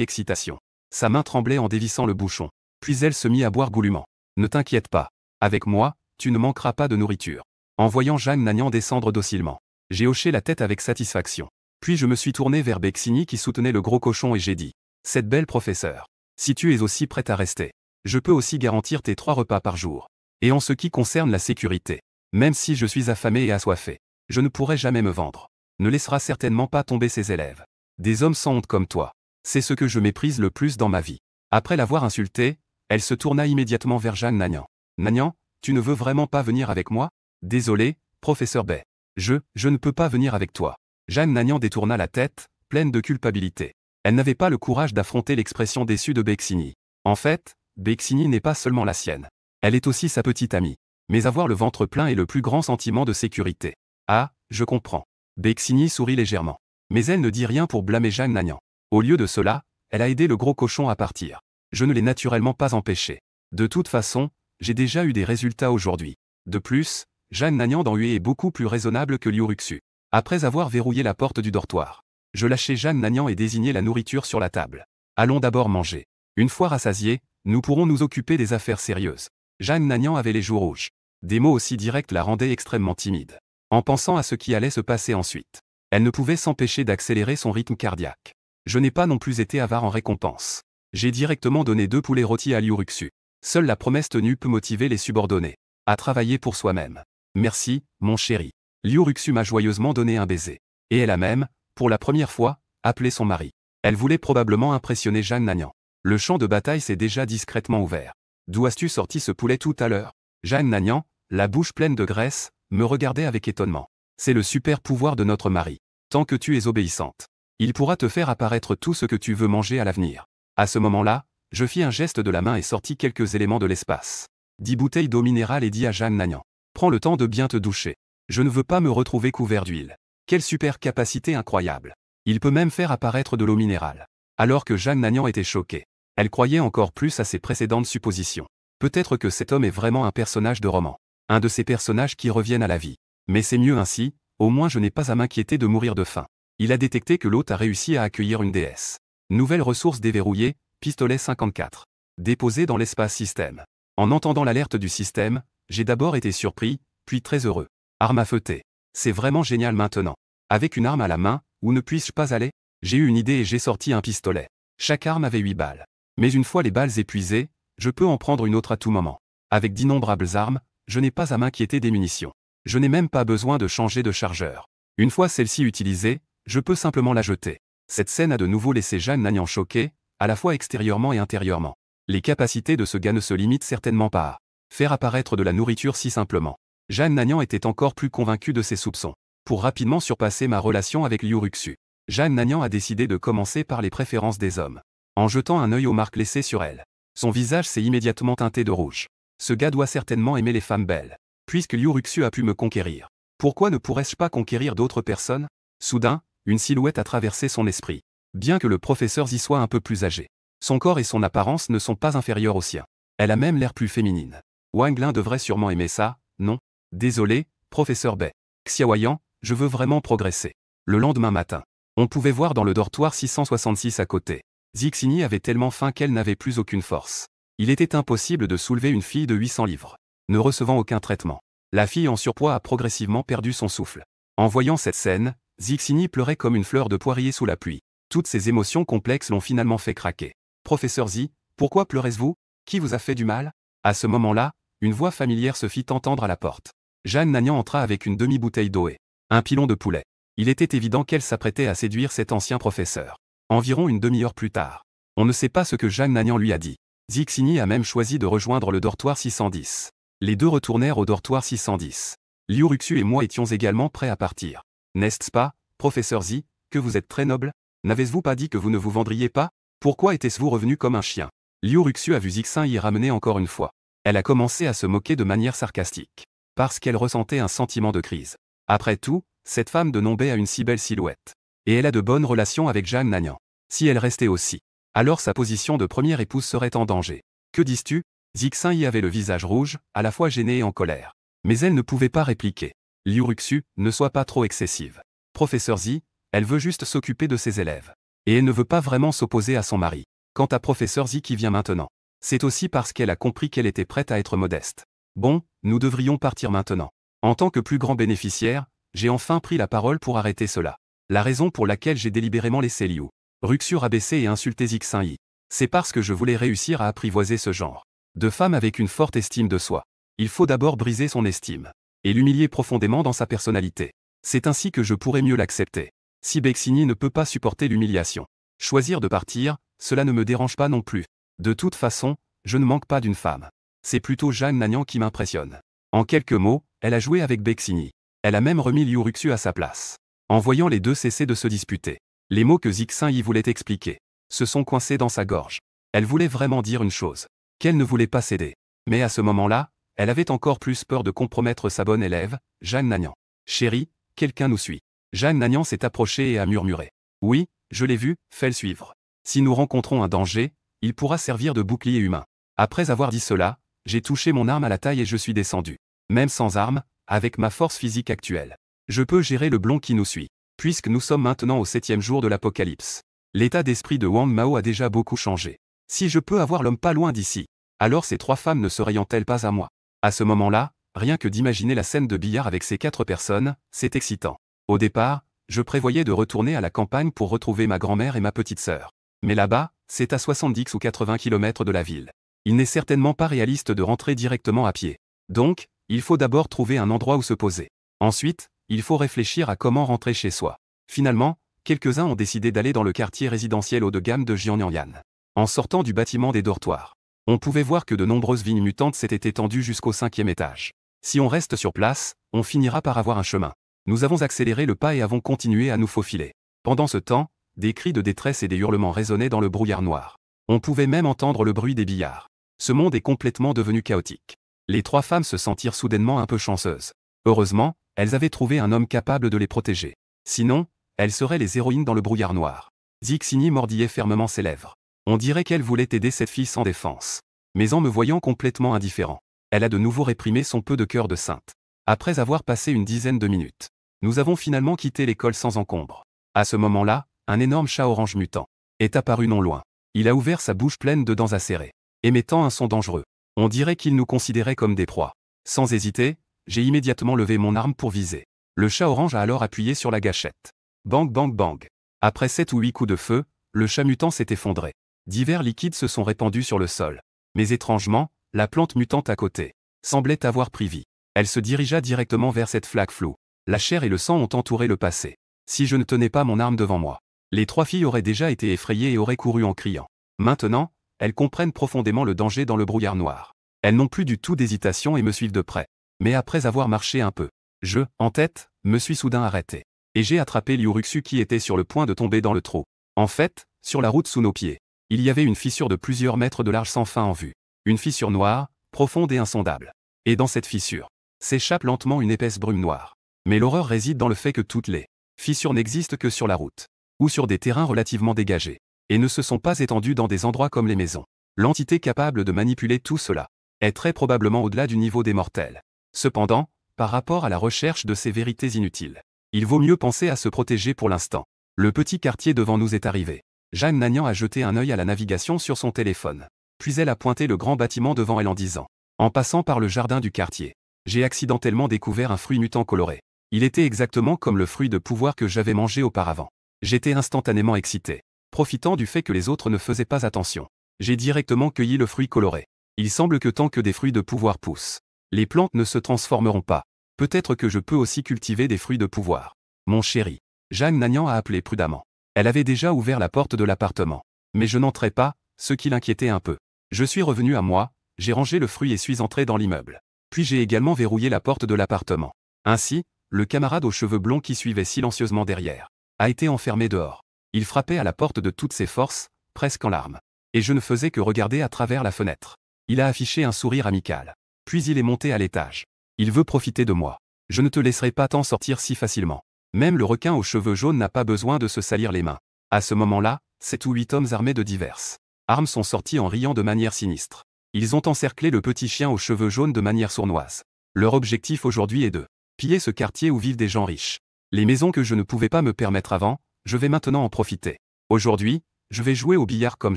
excitation. Sa main tremblait en dévissant le bouchon. Puis elle se mit à boire goulûment. Ne t'inquiète pas. Avec moi, tu ne manqueras pas de nourriture. En voyant Jeanne Nagnan descendre docilement, j'ai hoché la tête avec satisfaction. Puis je me suis tourné vers Bexini qui soutenait le gros cochon et j'ai dit. Cette belle professeure. Si tu es aussi prête à rester, je peux aussi garantir tes 3 repas par jour. Et en ce qui concerne la sécurité, même si je suis affamé et assoiffé, je ne pourrai jamais me vendre. Ne laissera certainement pas tomber ses élèves. Des hommes sans honte comme toi. C'est ce que je méprise le plus dans ma vie. Après l'avoir insultée, elle se tourna immédiatement vers Jeanne Nagnan. Nagnan, tu ne veux vraiment pas venir avec moi? Désolé, professeur Bay. Je ne peux pas venir avec toi. Jeanne Nagnan détourna la tête, pleine de culpabilité. Elle n'avait pas le courage d'affronter l'expression déçue de Bexini. En fait, Bexini n'est pas seulement la sienne. Elle est aussi sa petite amie. Mais avoir le ventre plein est le plus grand sentiment de sécurité. Ah, je comprends. Bexini sourit légèrement. Mais elle ne dit rien pour blâmer Jeanne Nagnan. Au lieu de cela, elle a aidé le gros cochon à partir. Je ne l'ai naturellement pas empêché. De toute façon, j'ai déjà eu des résultats aujourd'hui. De plus, Jeanne Nagnan d'Anhui est beaucoup plus raisonnable que Liu Ruxu. Après avoir verrouillé la porte du dortoir, je lâchai Jeanne Nagnan et désignai la nourriture sur la table. Allons d'abord manger. Une fois rassasiés, nous pourrons nous occuper des affaires sérieuses. Jeanne Nagnan avait les joues rouges. Des mots aussi directs la rendaient extrêmement timide. En pensant à ce qui allait se passer ensuite, elle ne pouvait s'empêcher d'accélérer son rythme cardiaque. Je n'ai pas non plus été avare en récompense. J'ai directement donné 2 poulets rôtis à Liu Ruxu. Seule la promesse tenue peut motiver les subordonnés à travailler pour soi-même. Merci, mon chéri. Liu Ruxu m'a joyeusement donné un baiser. Et elle a même, pour la première fois, appelé son mari. Elle voulait probablement impressionner Jeanne Nagnan. Le champ de bataille s'est déjà discrètement ouvert. D'où as-tu sorti ce poulet tout à l'heure? Jeanne Nagnan, la bouche pleine de graisse, me regardait avec étonnement. C'est le super pouvoir de notre mari. Tant que tu es obéissante, il pourra te faire apparaître tout ce que tu veux manger à l'avenir. À ce moment-là, je fis un geste de la main et sortis quelques éléments de l'espace. 10 bouteilles d'eau minérale et dis à Jeanne Nagnan. Prends le temps de bien te doucher. Je ne veux pas me retrouver couvert d'huile. Quelle super capacité incroyable. Il peut même faire apparaître de l'eau minérale. Alors que Jeanne Nagnan était choquée. Elle croyait encore plus à ses précédentes suppositions. Peut-être que cet homme est vraiment un personnage de roman. Un de ces personnages qui reviennent à la vie. Mais c'est mieux ainsi, au moins je n'ai pas à m'inquiéter de mourir de faim. Il a détecté que l'hôte a réussi à accueillir une déesse. Nouvelle ressource déverrouillée, pistolet 54. Déposé dans l'espace système. En entendant l'alerte du système, j'ai d'abord été surpris, puis très heureux. Arme à feuter. C'est vraiment génial maintenant. Avec une arme à la main, où ne puis-je pas aller? J'ai eu une idée et j'ai sorti un pistolet. Chaque arme avait 8 balles. Mais une fois les balles épuisées, je peux en prendre une autre à tout moment. Avec d'innombrables armes, je n'ai pas à m'inquiéter des munitions. Je n'ai même pas besoin de changer de chargeur. Une fois celle-ci utilisée, je peux simplement la jeter. Cette scène a de nouveau laissé Jeanne Nagnan choquée, à la fois extérieurement et intérieurement. Les capacités de ce gars ne se limitent certainement pas à faire apparaître de la nourriture si simplement. Jeanne Nagnan était encore plus convaincue de ses soupçons. Pour rapidement surpasser ma relation avec Liu Ruxu, Jeanne Nagnan a décidé de commencer par les préférences des hommes. En jetant un œil aux marques laissées sur elle, son visage s'est immédiatement teinté de rouge. Ce gars doit certainement aimer les femmes belles. Puisque Liu Ruxu a pu me conquérir, pourquoi ne pourrais-je pas conquérir d'autres personnes? Soudain, une silhouette a traversé son esprit. Bien que le professeur y soit un peu plus âgé, son corps et son apparence ne sont pas inférieurs aux siens. Elle a même l'air plus féminine. Wang Lin devrait sûrement aimer ça, non? Désolé, professeur Bai. Xiaoyan, je veux vraiment progresser. Le lendemain matin, on pouvait voir dans le dortoir 666 à côté. Zixini avait tellement faim qu'elle n'avait plus aucune force. Il était impossible de soulever une fille de 800 livres. Ne recevant aucun traitement. La fille en surpoids a progressivement perdu son souffle. En voyant cette scène, Zixini pleurait comme une fleur de poirier sous la pluie. Toutes ces émotions complexes l'ont finalement fait craquer. Professeur Zi, pourquoi pleurez-vous? Qui vous a fait du mal? À ce moment-là, une voix familière se fit entendre à la porte. Jeanne Nagnan entra avec une demi-bouteille d'eau et un pilon de poulet. Il était évident qu'elle s'apprêtait à séduire cet ancien professeur. Environ une demi-heure plus tard, on ne sait pas ce que Jeanne Nagnan lui a dit. Zixini a même choisi de rejoindre le dortoir 610. Les deux retournèrent au dortoir 610. Liu Ruxu et moi étions également prêts à partir. N'est-ce pas, professeur Zi, que vous êtes très noble? N'avez-vous pas dit que vous ne vous vendriez pas? Pourquoi était-vous revenu comme un chien? Liu Ruxu a vu Zixin y ramener encore une fois. Elle a commencé à se moquer de manière sarcastique. Parce qu'elle ressentait un sentiment de crise. Après tout, cette femme de Nombei a une si belle silhouette. Et elle a de bonnes relations avec Zhang Nanyang. Si elle restait aussi, alors sa position de première épouse serait en danger. Que dis-tu? Zixin y avait le visage rouge, à la fois gêné et en colère. Mais elle ne pouvait pas répliquer. Liu Ruxu, ne sois pas trop excessive. Professeur Zi, elle veut juste s'occuper de ses élèves. Et elle ne veut pas vraiment s'opposer à son mari. Quant à professeur Zi qui vient maintenant, c'est aussi parce qu'elle a compris qu'elle était prête à être modeste. Bon, nous devrions partir maintenant. En tant que plus grand bénéficiaire, j'ai enfin pris la parole pour arrêter cela. La raison pour laquelle j'ai délibérément laissé Liu Ruxu rabaisser et insulter Zixin Yi, c'est parce que je voulais réussir à apprivoiser ce genre de femme avec une forte estime de soi. Il faut d'abord briser son estime et l'humilier profondément dans sa personnalité. C'est ainsi que je pourrais mieux l'accepter. Si Bexini ne peut pas supporter l'humiliation, choisir de partir, cela ne me dérange pas non plus. De toute façon, je ne manque pas d'une femme. C'est plutôt Zhang Nanyang qui m'impressionne. En quelques mots, elle a joué avec Bexini. Elle a même remis Liu Ruxu à sa place. En voyant les deux cesser de se disputer, les mots que Zixin Yi voulait expliquer se sont coincés dans sa gorge. Elle voulait vraiment dire une chose, qu'elle ne voulait pas céder. Mais à ce moment-là, elle avait encore plus peur de compromettre sa bonne élève, Zhang Nanyang. Chérie, quelqu'un nous suit. Zhang Nanyang s'est approché et a murmuré. Oui, je l'ai vu, fais-le suivre. Si nous rencontrons un danger, il pourra servir de bouclier humain. Après avoir dit cela, j'ai touché mon arme à la taille et je suis descendu. Même sans arme, avec ma force physique actuelle, je peux gérer le blond qui nous suit. Puisque nous sommes maintenant au 7e jour de l'apocalypse, l'état d'esprit de Wang Mao a déjà beaucoup changé. Si je peux avoir l'homme pas loin d'ici, alors ces trois femmes ne seraient-elles pas à moi? À ce moment-là, rien que d'imaginer la scène de billard avec ces 4 personnes, c'est excitant. Au départ, je prévoyais de retourner à la campagne pour retrouver ma grand-mère et ma petite sœur. Mais là-bas, c'est à 70 ou 80 km de la ville. Il n'est certainement pas réaliste de rentrer directement à pied. Donc, il faut d'abord trouver un endroit où se poser. Ensuite, il faut réfléchir à comment rentrer chez soi. Finalement, quelques-uns ont décidé d'aller dans le quartier résidentiel haut de gamme de Jianyangyan. En sortant du bâtiment des dortoirs, on pouvait voir que de nombreuses vignes mutantes s'étaient étendues jusqu'au 5e étage. Si on reste sur place, on finira par avoir un chemin. Nous avons accéléré le pas et avons continué à nous faufiler. Pendant ce temps, des cris de détresse et des hurlements résonnaient dans le brouillard noir. On pouvait même entendre le bruit des billards. Ce monde est complètement devenu chaotique. Les 3 femmes se sentirent soudainement un peu chanceuses. Heureusement, elles avaient trouvé un homme capable de les protéger. Sinon, elles seraient les héroïnes dans le brouillard noir. Zixini mordillait fermement ses lèvres. On dirait qu'elle voulait aider cette fille sans défense. Mais en me voyant complètement indifférent, elle a de nouveau réprimé son peu de cœur de sainte. Après avoir passé une dizaine de minutes, nous avons finalement quitté l'école sans encombre. À ce moment-là, un énorme chat orange mutant est apparu non loin. Il a ouvert sa bouche pleine de dents acérées, émettant un son dangereux. On dirait qu'il nous considérait comme des proies. Sans hésiter, j'ai immédiatement levé mon arme pour viser. Le chat orange a alors appuyé sur la gâchette. Bang bang bang. Après 7 ou 8 coups de feu, le chat mutant s'est effondré. Divers liquides se sont répandus sur le sol. Mais étrangement, la plante mutante à côté semblait avoir pris vie. Elle se dirigea directement vers cette flaque floue. La chair et le sang ont entouré le passé. Si je ne tenais pas mon arme devant moi, les 3 filles auraient déjà été effrayées et auraient couru en criant. Maintenant, elles comprennent profondément le danger dans le brouillard noir. Elles n'ont plus du tout d'hésitation et me suivent de près. Mais après avoir marché un peu, je, en tête, me suis soudain arrêté. Et j'ai attrapé Liu Ruxu qui était sur le point de tomber dans le trou. En fait, sur la route sous nos pieds, il y avait une fissure de plusieurs mètres de large sans fin en vue. Une fissure noire, profonde et insondable. Et dans cette fissure, s'échappe lentement une épaisse brume noire. Mais l'horreur réside dans le fait que toutes les fissures n'existent que sur la route, ou sur des terrains relativement dégagés, et ne se sont pas étendues dans des endroits comme les maisons. L'entité capable de manipuler tout cela est très probablement au-delà du niveau des mortels. Cependant, par rapport à la recherche de ces vérités inutiles, il vaut mieux penser à se protéger pour l'instant. Le petit quartier devant nous est arrivé. Zhang Nanyang a jeté un œil à la navigation sur son téléphone. Puis elle a pointé le grand bâtiment devant elle en disant « En passant par le jardin du quartier, j'ai accidentellement découvert un fruit mutant coloré. Il était exactement comme le fruit de pouvoir que j'avais mangé auparavant. J'étais instantanément excité. Profitant du fait que les autres ne faisaient pas attention, j'ai directement cueilli le fruit coloré. Il semble que tant que des fruits de pouvoir poussent, les plantes ne se transformeront pas. Peut-être que je peux aussi cultiver des fruits de pouvoir. Mon chéri. » Zhang Nanyang a appelé prudemment. Elle avait déjà ouvert la porte de l'appartement. Mais je n'entrais pas, ce qui l'inquiétait un peu. Je suis revenu à moi, j'ai rangé le fruit et suis entré dans l'immeuble. Puis j'ai également verrouillé la porte de l'appartement. Ainsi, le camarade aux cheveux blonds qui suivait silencieusement derrière a été enfermé dehors. Il frappait à la porte de toutes ses forces, presque en larmes. Et je ne faisais que regarder à travers la fenêtre. Il a affiché un sourire amical. Puis il est monté à l'étage. Il veut profiter de moi. Je ne te laisserai pas t'en sortir si facilement. Même le requin aux cheveux jaunes n'a pas besoin de se salir les mains. À ce moment-là, 7 ou 8 hommes armés de diverses armes sont sortis en riant de manière sinistre. Ils ont encerclé le petit chien aux cheveux jaunes de manière sournoise. Leur objectif aujourd'hui est de piller ce quartier où vivent des gens riches. Les maisons que je ne pouvais pas me permettre avant, je vais maintenant en profiter. Aujourd'hui, je vais jouer au billard comme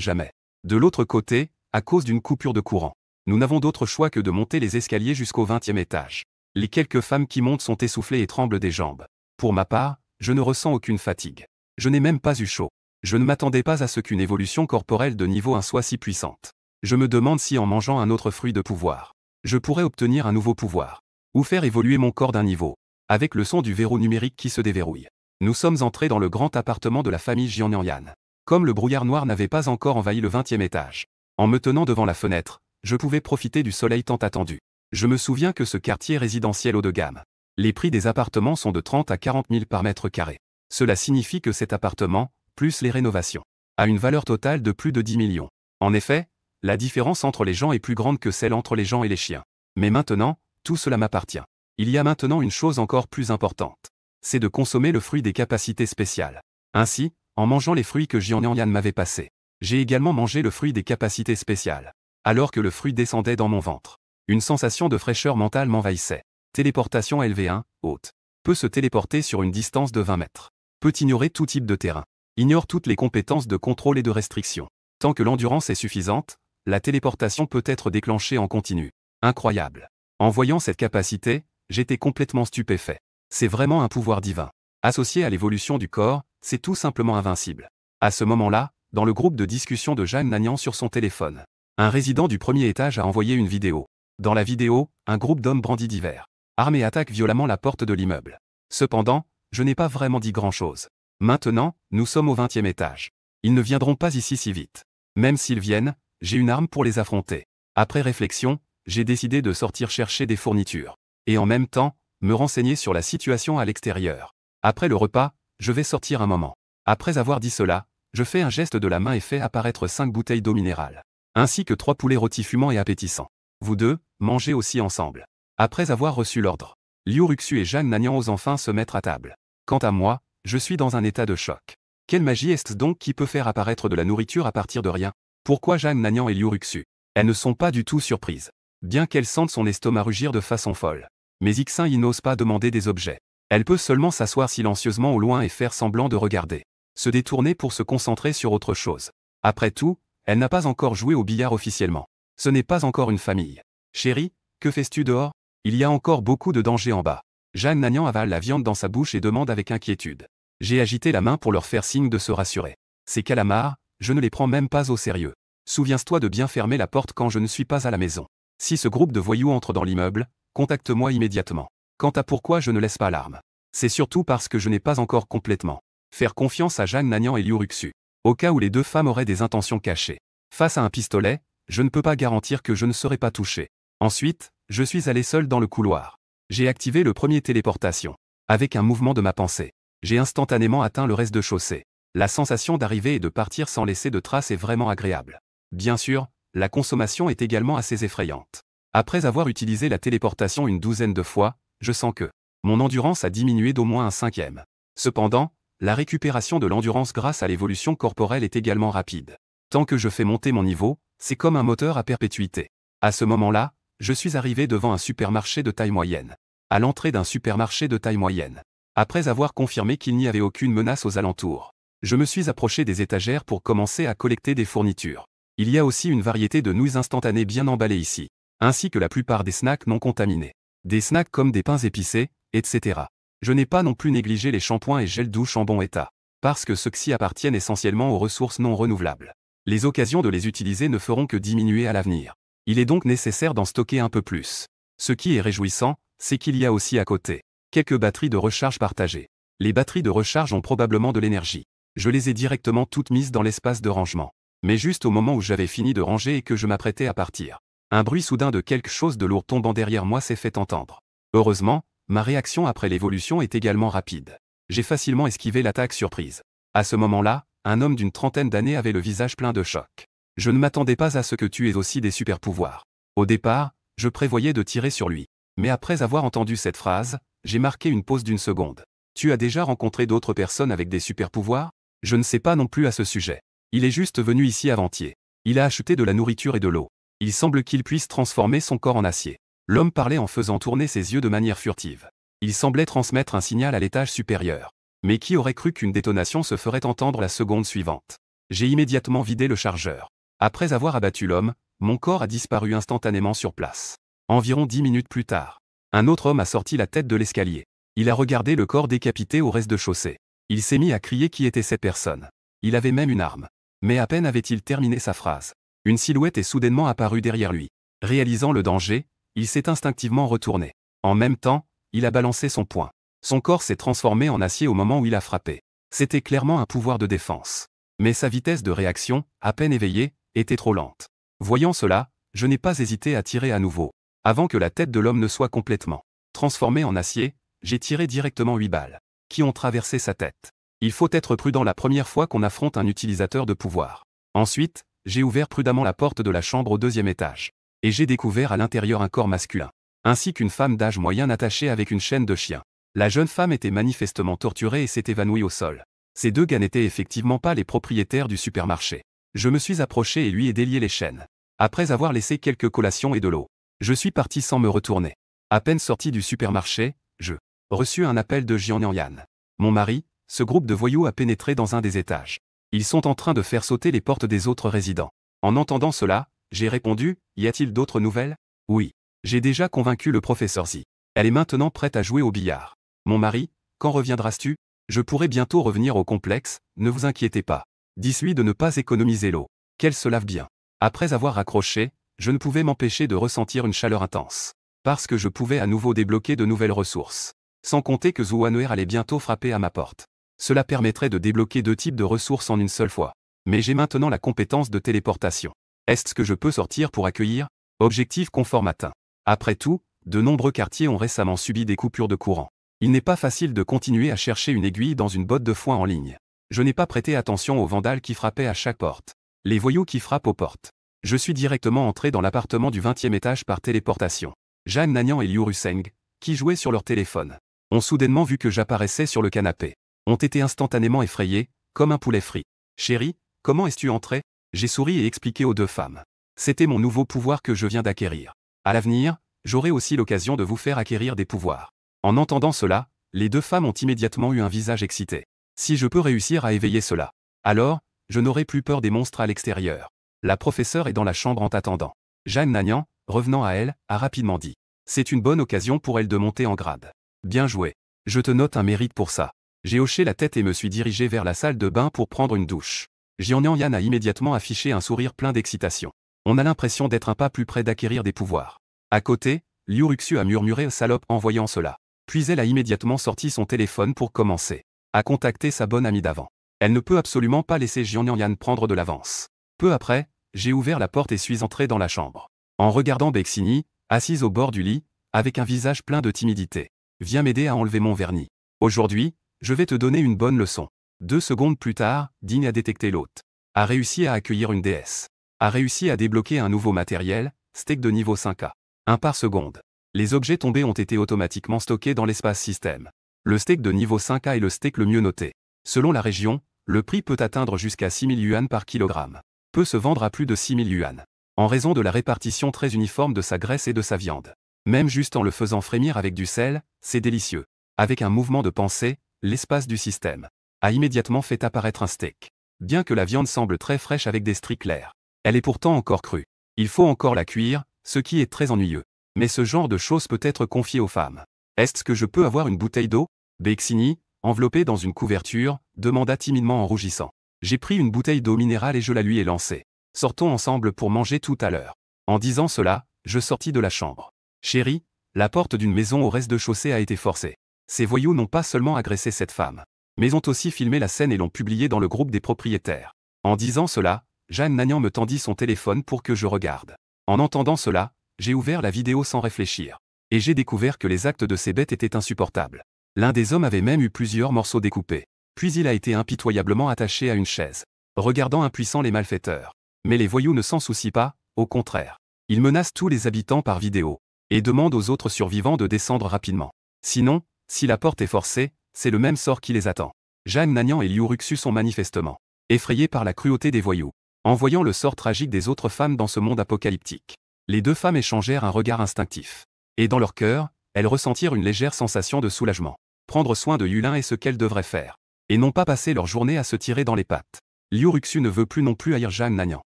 jamais. De l'autre côté, à cause d'une coupure de courant, nous n'avons d'autre choix que de monter les escaliers jusqu'au 20e étage. Les quelques femmes qui montent sont essoufflées et tremblent des jambes. Pour ma part, je ne ressens aucune fatigue. Je n'ai même pas eu chaud. Je ne m'attendais pas à ce qu'une évolution corporelle de niveau 1 soit si puissante. Je me demande si en mangeant un autre fruit de pouvoir, je pourrais obtenir un nouveau pouvoir. Ou faire évoluer mon corps d'un niveau. Avec le son du verrou numérique qui se déverrouille. Nous sommes entrés dans le grand appartement de la famille Jianyan. Comme le brouillard noir n'avait pas encore envahi le 20e étage. En me tenant devant la fenêtre, je pouvais profiter du soleil tant attendu. Je me souviens que ce quartier résidentiel haut de gamme. Les prix des appartements sont de 30 à 40 000 par mètre carré. Cela signifie que cet appartement, plus les rénovations, a une valeur totale de plus de 10 millions. En effet, la différence entre les gens est plus grande que celle entre les gens et les chiens. Mais maintenant, tout cela m'appartient. Il y a maintenant une chose encore plus importante. C'est de consommer le fruit des capacités spéciales. Ainsi, en mangeant les fruits que Jianyan m'avait passés, j'ai également mangé le fruit des capacités spéciales. Alors que le fruit descendait dans mon ventre, une sensation de fraîcheur mentale m'envahissait. Téléportation LV1, haute. Peut se téléporter sur une distance de 20 mètres. Peut ignorer tout type de terrain. Ignore toutes les compétences de contrôle et de restriction. Tant que l'endurance est suffisante, la téléportation peut être déclenchée en continu. Incroyable. En voyant cette capacité, j'étais complètement stupéfait. C'est vraiment un pouvoir divin. Associé à l'évolution du corps, c'est tout simplement invincible. À ce moment-là, dans le groupe de discussion de Jeanne Nagnan sur son téléphone, un résident du premier étage a envoyé une vidéo. Dans la vidéo, un groupe d'hommes brandis divers armés attaque violemment la porte de l'immeuble. Cependant, je n'ai pas vraiment dit grand-chose. Maintenant, nous sommes au 20e étage. Ils ne viendront pas ici si vite. Même s'ils viennent, j'ai une arme pour les affronter. Après réflexion, j'ai décidé de sortir chercher des fournitures. Et en même temps, me renseigner sur la situation à l'extérieur. Après le repas, je vais sortir un moment. Après avoir dit cela, je fais un geste de la main et fais apparaître 5 bouteilles d'eau minérale. Ainsi que 3 poulets rôtis fumants et appétissants. Vous deux, mangez aussi ensemble. Après avoir reçu l'ordre, Liu Ruxu et Jeanne Nagnan osent enfin se mettre à table. Quant à moi, je suis dans un état de choc. Quelle magie est-ce donc qui peut faire apparaître de la nourriture à partir de rien? Pourquoi Jeanne Nagnan et Liu Ruxu? Elles ne sont pas du tout surprises. Bien qu'elles sentent son estomac rugir de façon folle. Mais Ixin y n'ose pas demander des objets. Elle peut seulement s'asseoir silencieusement au loin et faire semblant de regarder. Se détourner pour se concentrer sur autre chose. Après tout, elle n'a pas encore joué au billard officiellement. Ce n'est pas encore une famille. Chérie, que fais-tu dehors? Il y a encore beaucoup de dangers en bas. Jeanne Nagnan avale la viande dans sa bouche et demande avec inquiétude. J'ai agité la main pour leur faire signe de se rassurer. Ces calamars, je ne les prends même pas au sérieux. Souviens-toi de bien fermer la porte quand je ne suis pas à la maison. Si ce groupe de voyous entre dans l'immeuble, contacte-moi immédiatement. Quant à pourquoi je ne laisse pas l'arme, c'est surtout parce que je n'ai pas encore complètement faire confiance à Jeanne Nagnan et Liu Ruxu. Au cas où les deux femmes auraient des intentions cachées. Face à un pistolet, je ne peux pas garantir que je ne serai pas touché. Ensuite, je suis allé seul dans le couloir. J'ai activé le premier téléportation. Avec un mouvement de ma pensée, j'ai instantanément atteint le rez-de-chaussée. La sensation d'arriver et de partir sans laisser de traces est vraiment agréable. Bien sûr, la consommation est également assez effrayante. Après avoir utilisé la téléportation une douzaine de fois, je sens que mon endurance a diminué d'au moins un 5e. Cependant, la récupération de l'endurance grâce à l'évolution corporelle est également rapide. Tant que je fais monter mon niveau, c'est comme un moteur à perpétuité. À ce moment-là, je suis arrivé devant un supermarché de taille moyenne. À l'entrée d'un supermarché de taille moyenne. Après avoir confirmé qu'il n'y avait aucune menace aux alentours, je me suis approché des étagères pour commencer à collecter des fournitures. Il y a aussi une variété de nouilles instantanées bien emballées ici, ainsi que la plupart des snacks non contaminés. Des snacks comme des pains épicés, etc. Je n'ai pas non plus négligé les shampoings et gels douche en bon état, parce que ceux-ci appartiennent essentiellement aux ressources non renouvelables. Les occasions de les utiliser ne feront que diminuer à l'avenir. Il est donc nécessaire d'en stocker un peu plus. Ce qui est réjouissant, c'est qu'il y a aussi à côté quelques batteries de recharge partagées. Les batteries de recharge ont probablement de l'énergie. Je les ai directement toutes mises dans l'espace de rangement. Mais juste au moment où j'avais fini de ranger et que je m'apprêtais à partir, Un bruit soudain de quelque chose de lourd tombant derrière moi s'est fait entendre. Heureusement, ma réaction après l'évolution est également rapide. J'ai facilement esquivé l'attaque surprise. À ce moment-là, un homme d'une trentaine d'années avait le visage plein de choc. Je ne m'attendais pas à ce que tu aies aussi des super-pouvoirs. Au départ, je prévoyais de tirer sur lui. Mais après avoir entendu cette phrase, j'ai marqué une pause d'une seconde. Tu as déjà rencontré d'autres personnes avec des super-pouvoirs? Je ne sais pas non plus à ce sujet. Il est juste venu ici avant-hier. Il a acheté de la nourriture et de l'eau. Il semble qu'il puisse transformer son corps en acier. L'homme parlait en faisant tourner ses yeux de manière furtive. Il semblait transmettre un signal à l'étage supérieur. Mais qui aurait cru qu'une détonation se ferait entendre la seconde suivante? J'ai immédiatement vidé le chargeur. Après avoir abattu l'homme, mon corps a disparu instantanément sur place. Environ 10 minutes plus tard, un autre homme a sorti la tête de l'escalier. Il a regardé le corps décapité au rez-de-chaussée. Il s'est mis à crier qui était cette personne. Il avait même une arme. Mais à peine avait-il terminé sa phrase, une silhouette est soudainement apparue derrière lui. Réalisant le danger, il s'est instinctivement retourné. En même temps, il a balancé son poing. Son corps s'est transformé en acier au moment où il a frappé. C'était clairement un pouvoir de défense. Mais sa vitesse de réaction, à peine éveillée, était trop lente. Voyant cela, je n'ai pas hésité à tirer à nouveau. Avant que la tête de l'homme ne soit complètement transformée en acier, j'ai tiré directement 8 balles, qui ont traversé sa tête. Il faut être prudent la première fois qu'on affronte un utilisateur de pouvoir. Ensuite, j'ai ouvert prudemment la porte de la chambre au 2e étage. Et j'ai découvert à l'intérieur un corps masculin, ainsi qu'une femme d'âge moyen attachée avec une chaîne de chien. La jeune femme était manifestement torturée et s'est évanouie au sol. Ces deux gars n'étaient effectivement pas les propriétaires du supermarché. Je me suis approché et lui ai délié les chaînes. Après avoir laissé quelques collations et de l'eau, je suis parti sans me retourner. À peine sorti du supermarché, je reçus un appel de Jian-Yan. Mon mari, ce groupe de voyous a pénétré dans un des étages. Ils sont en train de faire sauter les portes des autres résidents. En entendant cela, j'ai répondu, y a-t-il d'autres nouvelles? Oui. J'ai déjà convaincu le professeur Z. Elle est maintenant prête à jouer au billard. Mon mari, quand reviendras-tu? Je pourrai bientôt revenir au complexe, ne vous inquiétez pas. Dis-lui de ne pas économiser l'eau. Qu'elle se lave bien. Après avoir raccroché, je ne pouvais m'empêcher de ressentir une chaleur intense. Parce que je pouvais à nouveau débloquer de nouvelles ressources. Sans compter que Zhuan'er allait bientôt frapper à ma porte. Cela permettrait de débloquer 2 types de ressources en une seule fois. Mais j'ai maintenant la compétence de téléportation. Est-ce que je peux sortir pour accueillir? Objectif conforme atteint. Après tout, de nombreux quartiers ont récemment subi des coupures de courant. Il n'est pas facile de continuer à chercher une aiguille dans une botte de foin en ligne. Je n'ai pas prêté attention aux vandales qui frappaient à chaque porte. Les voyous qui frappent aux portes. Je suis directement entré dans l'appartement du 20e étage par téléportation. Jeanne Nagnan et Liu Ruseng, qui jouaient sur leur téléphone, ont soudainement vu que j'apparaissais sur le canapé. Ont été instantanément effrayés, comme un poulet frit. Chérie, comment es-tu entré? J'ai souri et expliqué aux 2 femmes. C'était mon nouveau pouvoir que je viens d'acquérir. À l'avenir, j'aurai aussi l'occasion de vous faire acquérir des pouvoirs. En entendant cela, les 2 femmes ont immédiatement eu un visage excité. Si je peux réussir à éveiller cela, alors, je n'aurai plus peur des monstres à l'extérieur. La professeure est dans la chambre en t'attendant. Jeanne Nagnan, revenant à elle, a rapidement dit. C'est une bonne occasion pour elle de monter en grade. Bien joué. Je te note un mérite pour ça. J'ai hoché la tête et me suis dirigé vers la salle de bain pour prendre une douche. Jian-Yan a immédiatement affiché un sourire plein d'excitation. On a l'impression d'être un pas plus près d'acquérir des pouvoirs. À côté, Liu Ruxu a murmuré salope en voyant cela. Puis elle a immédiatement sorti son téléphone pour commencer à contacter sa bonne amie d'avant. Elle ne peut absolument pas laisser Jian-Yan prendre de l'avance. Peu après, j'ai ouvert la porte et suis entré dans la chambre. En regardant Bexini, assise au bord du lit, avec un visage plein de timidité. Viens m'aider à enlever mon vernis. Aujourd'hui, je vais te donner une bonne leçon. 2 secondes plus tard, Digne a détecté l'hôte. A réussi à accueillir une déesse. A réussi à débloquer un nouveau matériel, steak de niveau 5A. 1 par seconde. Les objets tombés ont été automatiquement stockés dans l'espace système. Le steak de niveau 5A est le steak le mieux noté. Selon la région, le prix peut atteindre jusqu'à 6000 yuan par kilogramme. Peut se vendre à plus de 6000 yuan. En raison de la répartition très uniforme de sa graisse et de sa viande. Même juste en le faisant frémir avec du sel, c'est délicieux. Avec un mouvement de pensée, l'espace du système a immédiatement fait apparaître un steak. Bien que la viande semble très fraîche avec des stries clairs, elle est pourtant encore crue. Il faut encore la cuire, ce qui est très ennuyeux. Mais ce genre de choses peut être confié aux femmes. Est-ce que je peux avoir une bouteille d'eau? Bexini, enveloppée dans une couverture, demanda timidement en rougissant. J'ai pris une bouteille d'eau minérale et je la lui ai lancée. Sortons ensemble pour manger tout à l'heure. En disant cela, je sortis de la chambre. Chérie, la porte d'une maison au rez-de-chaussée a été forcée. Ces voyous n'ont pas seulement agressé cette femme, mais ont aussi filmé la scène et l'ont publiée dans le groupe des propriétaires. En disant cela, Jeanne Nagnan me tendit son téléphone pour que je regarde. En entendant cela, j'ai ouvert la vidéo sans réfléchir. Et j'ai découvert que les actes de ces bêtes étaient insupportables. L'un des hommes avait même eu plusieurs morceaux découpés. Puis il a été impitoyablement attaché à une chaise, regardant impuissants les malfaiteurs. Mais les voyous ne s'en soucient pas, au contraire. Ils menacent tous les habitants par vidéo, et demandent aux autres survivants de descendre rapidement. Sinon, si la porte est forcée, c'est le même sort qui les attend. Jeanne Nagnan et Liu Ruxu sont manifestement effrayés par la cruauté des voyous. En voyant le sort tragique des autres femmes dans ce monde apocalyptique, les deux femmes échangèrent un regard instinctif. Et dans leur cœur, elles ressentirent une légère sensation de soulagement. Prendre soin de Yulin est ce qu'elles devraient faire. Et non pas passer leur journée à se tirer dans les pattes. Liu Ruxu ne veut plus non plus haïr Jeanne Nagnan.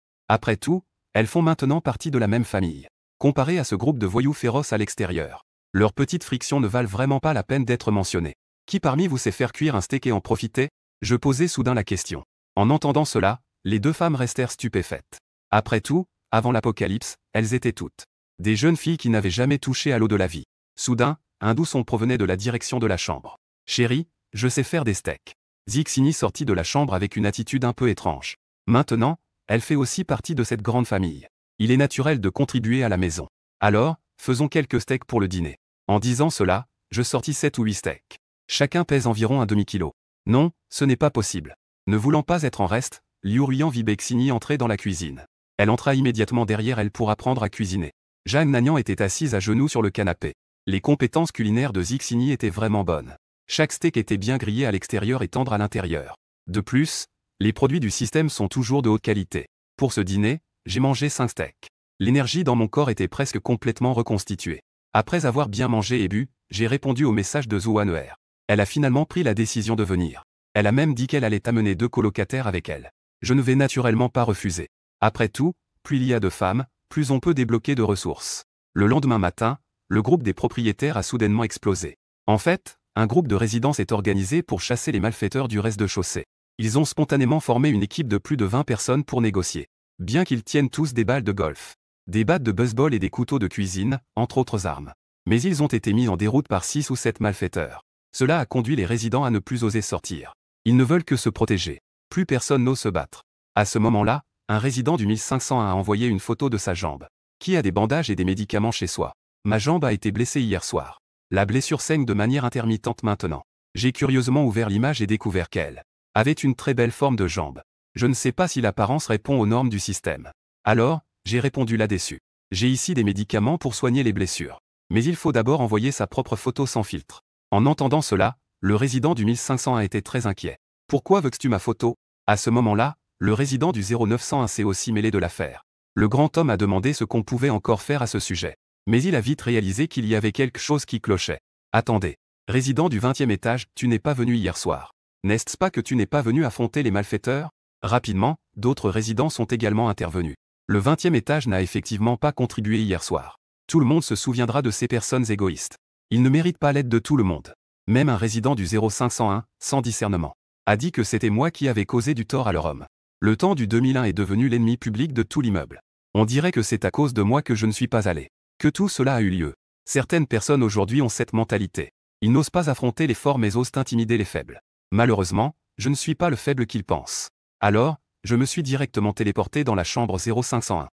Après tout, elles font maintenant partie de la même famille. Comparé à ce groupe de voyous féroces à l'extérieur, leurs petites frictions ne valent vraiment pas la peine d'être mentionnées. Qui parmi vous sait faire cuire un steak et en profiter? Je posai soudain la question. En entendant cela, les deux femmes restèrent stupéfaites. Après tout, avant l'apocalypse, elles étaient toutes des jeunes filles qui n'avaient jamais touché à l'eau de la vie. Soudain, un doux son provenait de la direction de la chambre. « Chérie, je sais faire des steaks. » Zixini sortit de la chambre avec une attitude un peu étrange. Maintenant, elle fait aussi partie de cette grande famille. Il est naturel de contribuer à la maison. Alors, faisons quelques steaks pour le dîner. En disant cela, je sortis 7 ou 8 steaks. Chacun pèse environ un demi-kilo. Non, ce n'est pas possible. Ne voulant pas être en reste, Liu Ruyan vit Bexini entrer dans la cuisine. Elle entra immédiatement derrière elle pour apprendre à cuisiner. Jeanne Nagnan était assise à genoux sur le canapé. Les compétences culinaires de Zixini étaient vraiment bonnes. Chaque steak était bien grillé à l'extérieur et tendre à l'intérieur. De plus, les produits du système sont toujours de haute qualité. Pour ce dîner, j'ai mangé 5 steaks. L'énergie dans mon corps était presque complètement reconstituée. Après avoir bien mangé et bu, j'ai répondu au message de Zhou Wan'er. Elle a finalement pris la décision de venir. Elle a même dit qu'elle allait amener 2 colocataires avec elle. Je ne vais naturellement pas refuser. Après tout, plus il y a de femmes, plus on peut débloquer de ressources. Le lendemain matin, le groupe des propriétaires a soudainement explosé. En fait, un groupe de résidents s'est organisé pour chasser les malfaiteurs du rez-de-chaussée. Ils ont spontanément formé une équipe de plus de 20 personnes pour négocier. Bien qu'ils tiennent tous des balles de golf, des battes de baseball et des couteaux de cuisine, entre autres armes. Mais ils ont été mis en déroute par 6 ou 7 malfaiteurs. Cela a conduit les résidents à ne plus oser sortir. Ils ne veulent que se protéger. Plus personne n'ose se battre. À ce moment-là, un résident du 1500 a envoyé une photo de sa jambe. Qui a des bandages et des médicaments chez soi? Ma jambe a été blessée hier soir. La blessure saigne de manière intermittente maintenant. J'ai curieusement ouvert l'image et découvert qu'elle avait une très belle forme de jambe. Je ne sais pas si l'apparence répond aux normes du système. Alors, j'ai répondu là-dessus. J'ai ici des médicaments pour soigner les blessures. Mais il faut d'abord envoyer sa propre photo sans filtre. En entendant cela, le résident du 1500 a été très inquiet. Pourquoi veux-tu ma photo? À ce moment-là, le résident du 0901 s'est aussi mêlé de l'affaire. Le grand homme a demandé ce qu'on pouvait encore faire à ce sujet. Mais il a vite réalisé qu'il y avait quelque chose qui clochait. Attendez. Résident du 20e étage, tu n'es pas venu hier soir. N'est-ce pas que tu n'es pas venu affronter les malfaiteurs? Rapidement, d'autres résidents sont également intervenus. Le 20e étage n'a effectivement pas contribué hier soir. Tout le monde se souviendra de ces personnes égoïstes. Ils ne méritent pas l'aide de tout le monde. Même un résident du 0501, sans discernement, a dit que c'était moi qui avais causé du tort à leur homme. Le temps du 2001 est devenu l'ennemi public de tout l'immeuble. On dirait que c'est à cause de moi que je ne suis pas allé. Que tout cela a eu lieu. Certaines personnes aujourd'hui ont cette mentalité. Ils n'osent pas affronter les forts mais osent intimider les faibles. Malheureusement, je ne suis pas le faible qu'ils pensent. Alors, je me suis directement téléporté dans la chambre 0501.